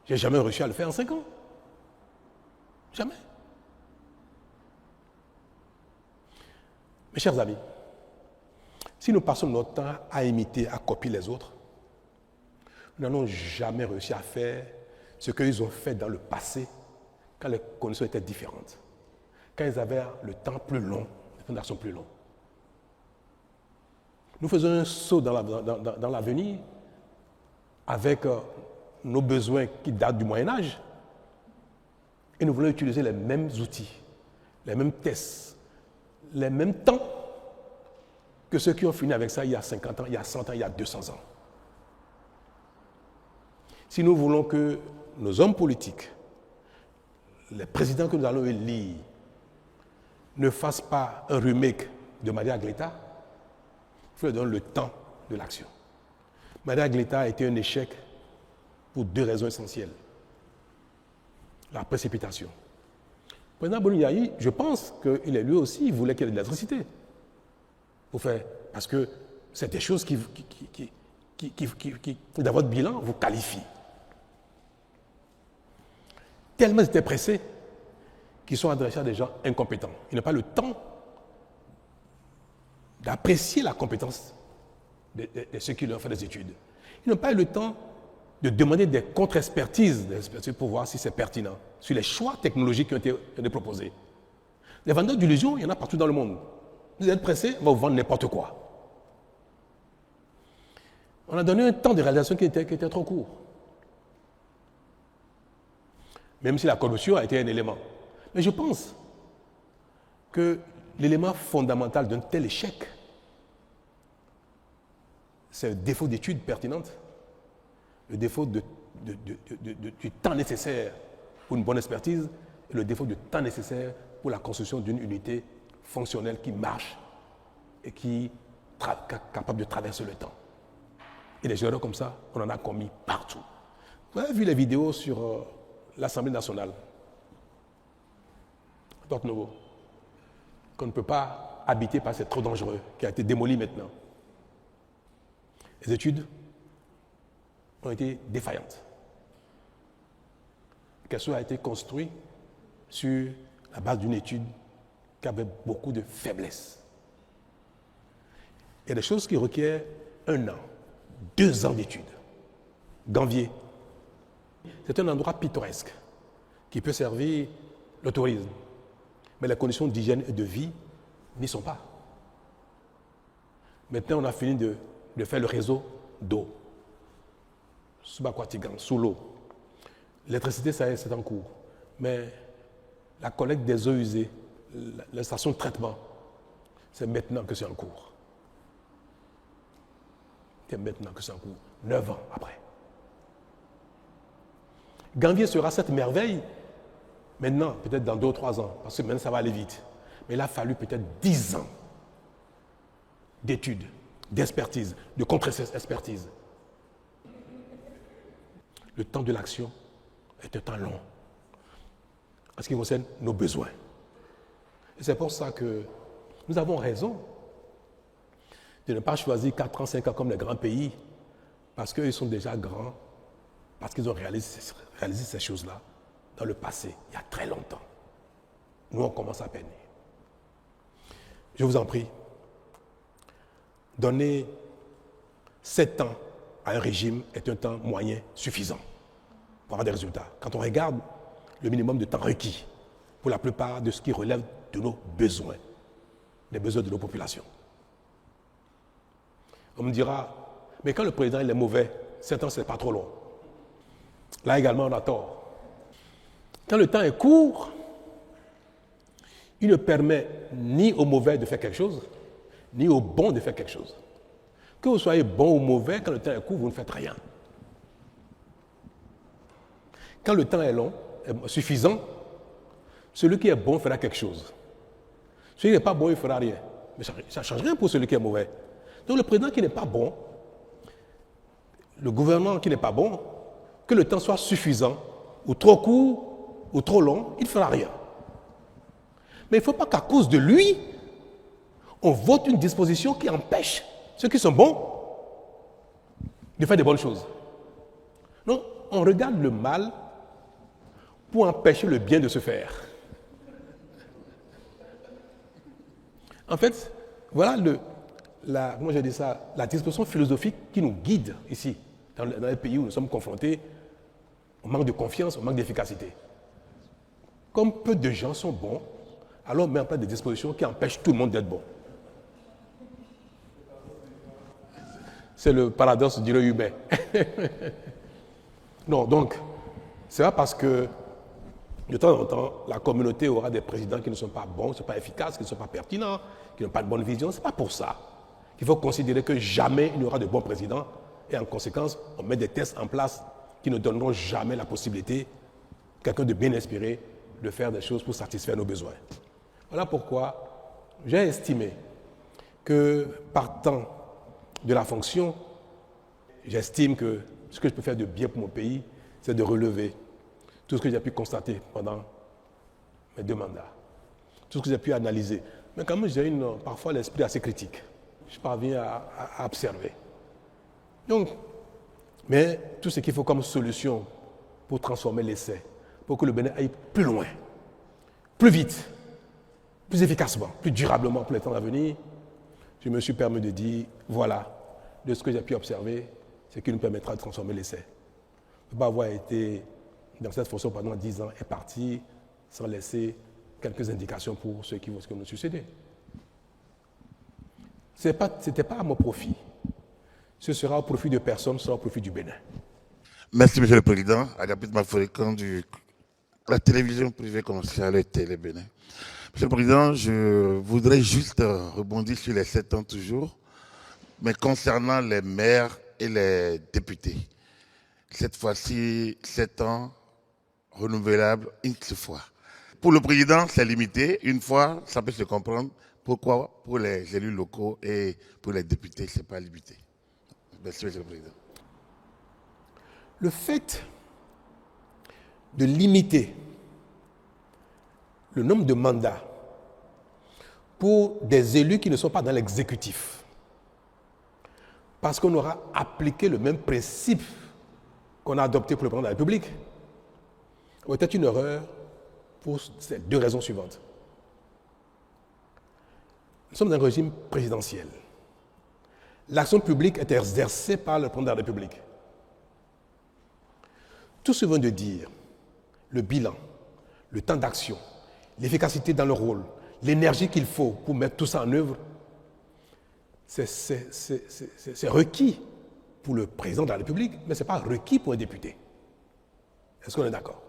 Je n'ai jamais réussi à le faire en 5 ans. Jamais. Mes chers amis, si nous passons notre temps à imiter, à copier les autres, nous n'allons jamais réussi à faire ce qu'ils ont fait dans le passé, quand les conditions étaient différentes, quand ils avaient le temps plus long, les plans d'action plus longs. Nous faisons un saut dans l'avenir avec nos besoins qui datent du Moyen-Âge et nous voulons utiliser les mêmes outils, les mêmes tests, les mêmes temps que ceux qui ont fini avec ça il y a 50 ans, il y a 100 ans, il y a 200 ans. Si nous voulons que nos hommes politiques, les présidents que nous allons élire, ne fassent pas un remake de Maria Gleta, il faut leur donner le temps de l'action. Maria Gleta a été un échec pour 2 raisons essentielles. La précipitation. Le président Boni-Yayi, je pense qu'il est lui aussi, il voulait qu'il y ait de l'électricité. Parce que c'est des choses qui, dans votre bilan, vous qualifient. Tellement ils étaient pressés qu'ils sont adressés à des gens incompétents. Ils n'ont pas le temps d'apprécier la compétence de ceux qui leur ont fait des études. Ils n'ont pas eu le temps de demander des contre-expertises pour voir si c'est pertinent, sur les choix technologiques qui ont été proposés. Les vendeurs d'illusions, il y en a partout dans le monde. Vous êtes pressés, on va vous vendre n'importe quoi. On a donné un temps de réalisation qui était trop court. Même si la corruption a été un élément. Mais je pense que l'élément fondamental d'un tel échec, c'est le défaut d'études pertinentes, le défaut du temps nécessaire pour une bonne expertise et le défaut du temps nécessaire pour la construction d'une unité fonctionnelle qui marche et qui est capable de traverser le temps. Et des erreurs comme ça, on en a commis partout. Vous avez vu les vidéos sur l'Assemblée nationale, Porte Nouveau, qu'on ne peut pas habiter parce que c'est trop dangereux, qui a été démoli maintenant. Les études ont été défaillantes. Qu'elle a été construite sur la base d'une étude qui avait beaucoup de faiblesses. Il y a des choses qui requièrent 1 an, 2 ans d'études. Gambier, c'est un endroit pittoresque qui peut servir le tourisme. Mais les conditions d'hygiène et de vie n'y sont pas. Maintenant, on a fini de faire le réseau d'eau. Subaquatigan, sous l'eau. L'électricité, ça c'est en cours. Mais la collecte des eaux usées, la station de traitement, c'est maintenant que c'est en cours. C'est maintenant que c'est en cours. 9 ans après. Gambier sera cette merveille maintenant, peut-être dans 2 ou 3 ans, parce que maintenant ça va aller vite. Mais il a fallu peut-être 10 ans d'études, d'expertise, de contre-expertise. Le temps de l'action est un temps long en ce qui concerne nos besoins. Et c'est pour ça que nous avons raison de ne pas choisir 4 ans, 5 ans comme les grands pays, parce qu'ils sont déjà grands, parce qu'ils ont réalisé ces choses-là dans le passé, il y a très longtemps. Nous, on commence à peine. Je vous en prie, donner 7 ans à un régime est un temps moyen suffisant pour avoir des résultats. Quand on regarde le minimum de temps requis pour la plupart de ce qui relève de nos besoins, des besoins de nos populations. On me dira, mais quand le président il est mauvais, 7 ans, ce n'est pas trop long. Là également, on a tort. Quand le temps est court, il ne permet ni au mauvais de faire quelque chose, ni au bon de faire quelque chose. Que vous soyez bon ou mauvais, quand le temps est court, vous ne faites rien. Quand le temps est long, est suffisant, celui qui est bon fera quelque chose. Celui qui n'est pas bon, il ne fera rien. Mais ça ne change rien pour celui qui est mauvais. Donc le président qui n'est pas bon, le gouvernement qui n'est pas bon, que le temps soit suffisant, ou trop court, ou trop long, il ne fera rien. Mais il ne faut pas qu'à cause de lui, on vote une disposition qui empêche ceux qui sont bons de faire des bonnes choses. Non, on regarde le mal pour empêcher le bien de se faire. En fait, voilà comment je dis ça, la disposition philosophique qui nous guide ici, dans les pays où nous sommes confrontés au manque de confiance, au manque d'efficacité. Comme peu de gens sont bons, alors on met en place des dispositions qui empêchent tout le monde d'être bon. C'est le paradoxe du humain. Non, donc, c'est pas parce que de temps en temps, la communauté aura des présidents qui ne sont pas bons, qui ne sont pas efficaces, qui ne sont pas pertinents, qui n'ont pas de bonne vision. Ce n'est pas pour ça. qu'il faut considérer que jamais il n'y aura de bon président et en conséquence, on met des tests en place qui ne donneront jamais la possibilité à quelqu'un de bien inspiré de faire des choses pour satisfaire nos besoins. Voilà pourquoi j'ai estimé que partant de la fonction, j'estime que ce que je peux faire de bien pour mon pays, c'est de relever tout ce que j'ai pu constater pendant mes 2 mandats, tout ce que j'ai pu analyser. Mais quand même, j'ai parfois l'esprit assez critique. Je parviens à observer. Donc, mais tout ce qu'il faut comme solution pour transformer l'essai, pour que le Bénin aille plus loin, plus vite, plus efficacement, plus durablement pour les temps à venir, je me suis permis de dire, voilà, de ce que j'ai pu observer, ce qui nous permettra de transformer l'essai. Ne pas avoir été dans cette fonction pendant 10 ans et partir sans laisser quelques indications pour ceux qui vont nous succéder. Ce n'était pas à mon profit. Ce sera au profit de personne, ce sera au profit du Bénin. Merci, Monsieur le Président. Agapit Maforikan de la télévision privée commerciale Télé Bénin. Monsieur le Président, je voudrais juste rebondir sur les 7 ans toujours, mais concernant les maires et les députés. Cette fois-ci, 7 ans renouvelables une seule fois. Pour le Président, c'est limité. Une fois, ça peut se comprendre. Pourquoi pour les élus locaux et pour les députés, ce n'est pas limité. Merci, Monsieur le Président. Le fait de limiter le nombre de mandats pour des élus qui ne sont pas dans l'exécutif, parce qu'on aura appliqué le même principe qu'on a adopté pour le président de la République, était une erreur pour ces 2 raisons suivantes. Nous sommes dans un régime présidentiel. L'action publique est exercée par le président de la République. Tout ce que je viens de dire, le bilan, le temps d'action, l'efficacité dans le rôle, l'énergie qu'il faut pour mettre tout ça en œuvre, c'est requis pour le président de la République, mais ce n'est pas requis pour un député. Est-ce qu'on est d'accord?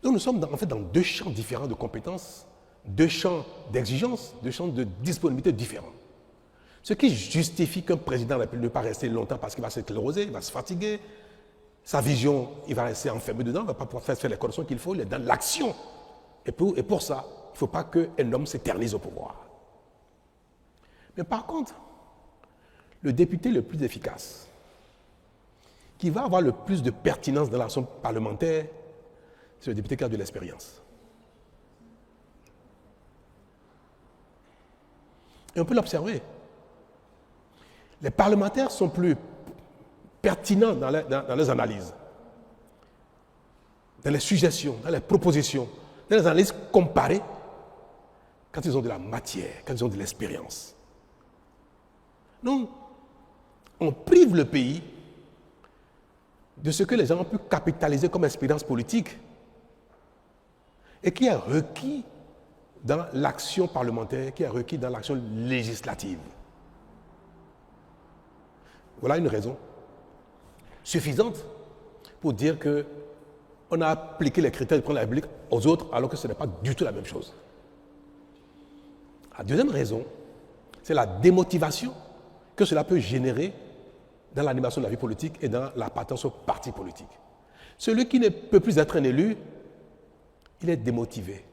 Donc nous sommes en fait dans 2 champs différents de compétences, 2 champs d'exigence, 2 champs de disponibilité différents. Ce qui justifie qu'un président de la République ne va pas rester longtemps parce qu'il va s'écléroser, il va se fatiguer, sa vision, il va rester enfermé dedans, il ne va pas pouvoir faire les corrections qu'il faut, il est dans l'action. Et pour ça, il ne faut pas qu'un homme s'éternise au pouvoir. Mais par contre, le député le plus efficace, qui va avoir le plus de pertinence dans l'action parlementaire, c'est le député qui a de l'expérience. Et on peut l'observer. Les parlementaires sont plus pertinents dans les analyses, dans les suggestions, dans les propositions, dans les analyses comparées, quand ils ont de la matière, quand ils ont de l'expérience. Donc, on prive le pays de ce que les gens ont pu capitaliser comme expérience politique et qui est requis dans l'action parlementaire, qui est requis dans l'action législative. Voilà une raison suffisante pour dire qu'on a appliqué les critères de prendre la République aux autres alors que ce n'est pas du tout la même chose. La deuxième raison, c'est la démotivation que cela peut générer dans l'animation de la vie politique et dans l'appartenance au parti politique. Celui qui ne peut plus être un élu, il est démotivé,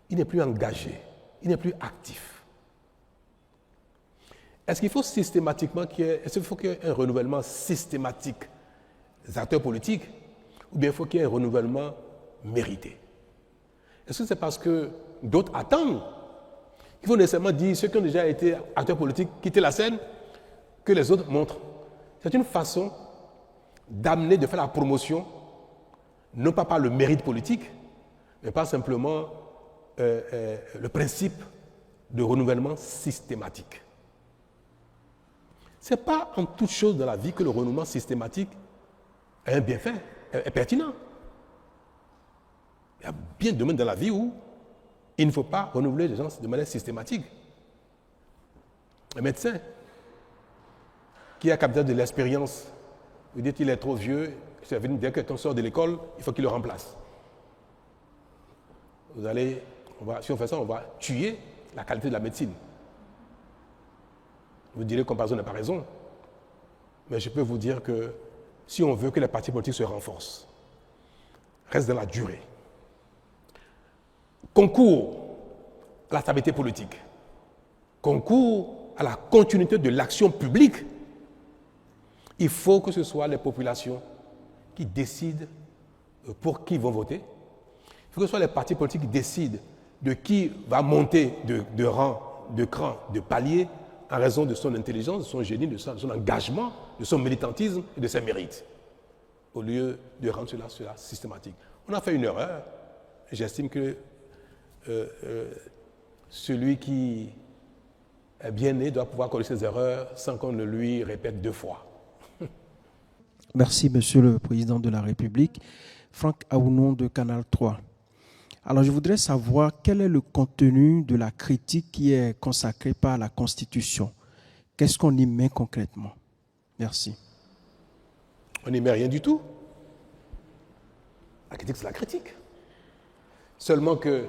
il n'est plus engagé, il n'est plus actif. Est-ce qu'il faut systématiquement qu'il y ait un renouvellement systématique des acteurs politiques ou bien il faut qu'il y ait un renouvellement mérité? Est-ce que c'est parce que d'autres attendent qu'il faut nécessairement dire ceux qui ont déjà été acteurs politiques quitter la scène que les autres montrent? C'est une façon d'amener, de faire la promotion, non pas par le mérite politique, mais pas simplement le principe de renouvellement systématique. Ce n'est pas en toute chose dans la vie que le renouvellement systématique est un bienfait, est pertinent. Il y a bien de domaines dans la vie où il ne faut pas renouveler les gens de manière systématique. Un médecin qui a capté de l'expérience, vous dites qu'il est trop vieux, c'est venu dire que quelqu'un sort de l'école, il faut qu'il le remplace. Si on fait ça, on va tuer la qualité de la médecine. Vous direz que comparaison n'est pas raison. Mais je peux vous dire que si on veut que les partis politiques se renforcent, restent dans la durée, concourent à la stabilité politique, concourent à la continuité de l'action publique, il faut que ce soit les populations qui décident pour qui ils vont voter. Il faut que ce soit les partis politiques qui décident de qui va monter de rang, de cran, de palier, en raison de son intelligence, de son génie, de son engagement, de son militantisme et de ses mérites, au lieu de rendre cela systématique. On a fait une erreur. J'estime que celui qui est bien né doit pouvoir corriger ses erreurs sans qu'on ne lui répète 2 fois. Merci, Monsieur le Président de la République. Franck Aounon de Canal 3. Alors, je voudrais savoir quel est le contenu de la critique qui est consacrée par la Constitution. Qu'est-ce qu'on y met concrètement? Merci. On n'y met rien du tout. La critique, c'est la critique. Seulement que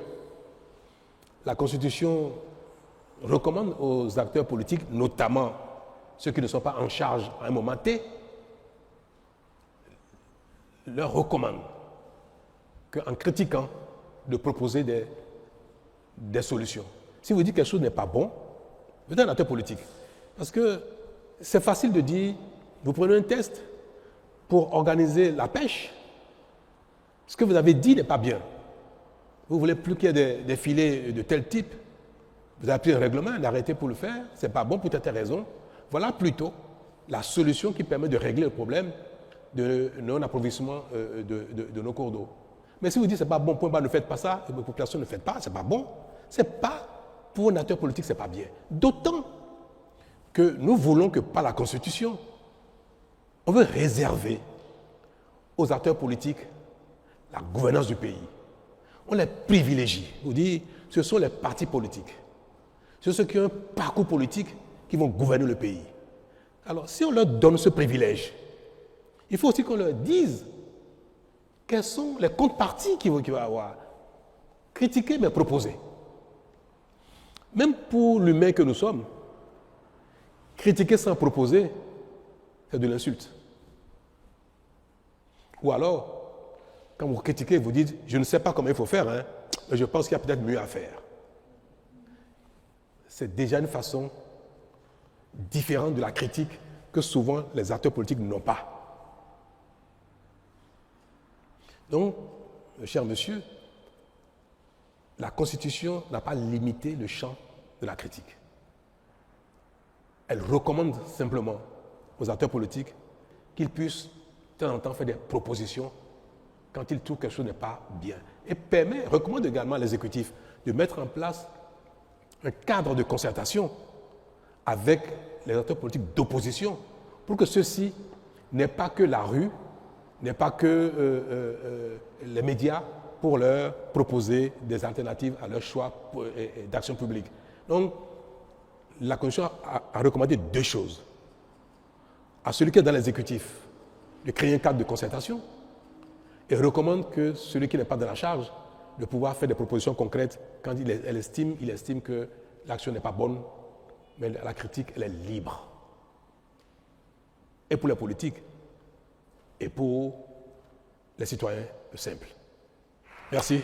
la Constitution recommande aux acteurs politiques, notamment ceux qui ne sont pas en charge à un moment T, leur recommande qu'en critiquant, de proposer des solutions. Si vous dites que quelque chose n'est pas bon, vous êtes un acteur politique. Parce que c'est facile de dire, vous prenez un test pour organiser la pêche, ce que vous avez dit n'est pas bien. Vous ne voulez plus qu'il y ait des filets de tel type, vous avez pris un règlement, un arrêté pour le faire, ce n'est pas bon pour telle raison. Voilà plutôt la solution qui permet de régler le problème de non-approvisionnement de nos cours d'eau. Mais si vous dites que ce n'est pas bon, point bas, ne faites pas ça, et la population ne fait pas, ce n'est pas bon, ce n'est pas, pour un acteur politique, ce n'est pas bien. D'autant que nous voulons que par la Constitution, on veut réserver aux acteurs politiques la gouvernance du pays. On les privilégie. On dit, ce sont les partis politiques. Ce sont ceux qui ont un parcours politique qui vont gouverner le pays. Alors, si on leur donne ce privilège, il faut aussi qu'on leur dise quels sont les contreparties qu'il va avoir. Critiquer, mais proposer. Même pour l'humain que nous sommes, critiquer sans proposer, c'est de l'insulte. Ou alors, quand vous critiquez, vous dites, je ne sais pas comment il faut faire, hein, mais je pense qu'il y a peut-être mieux à faire. C'est déjà une façon différente de la critique que souvent les acteurs politiques n'ont pas. Donc, cher monsieur, la Constitution n'a pas limité le champ de la critique. Elle recommande simplement aux acteurs politiques qu'ils puissent de temps en temps faire des propositions quand ils trouvent que quelque chose n'est pas bien. Et recommande également à l'exécutif de mettre en place un cadre de concertation avec les acteurs politiques d'opposition pour que ceux-ci n'aient pas que la rue, n'aient pas que les médias pour leur proposer des alternatives à leur choix d'action publique. Donc, la Constitution a recommandé 2 choses. À celui qui est dans l'exécutif, de créer un cadre de concertation, et recommande que celui qui n'est pas dans la charge, de pouvoir faire des propositions concrètes quand il estime que l'action n'est pas bonne, mais la critique, elle est libre. Et pour les politiques, et pour les citoyens simples. Merci.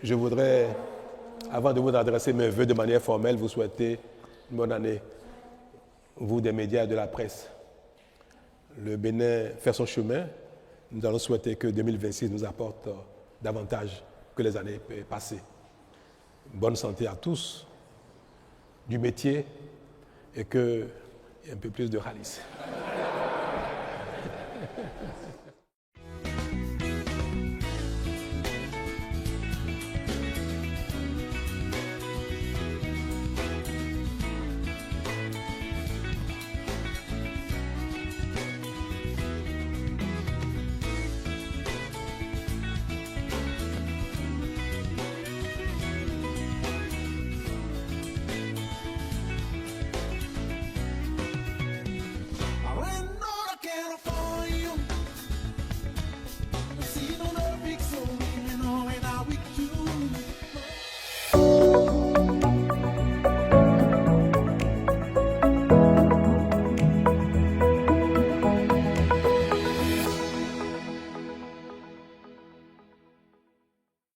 Je voudrais, avant de vous adresser mes vœux de manière formelle, vous souhaiter une bonne année, vous des médias et de la presse. Le Bénin fait son chemin. Nous allons souhaiter que 2026 nous apporte davantage que les années passées. Bonne santé à tous, du métier, et qu'il y ait un peu plus de ralice.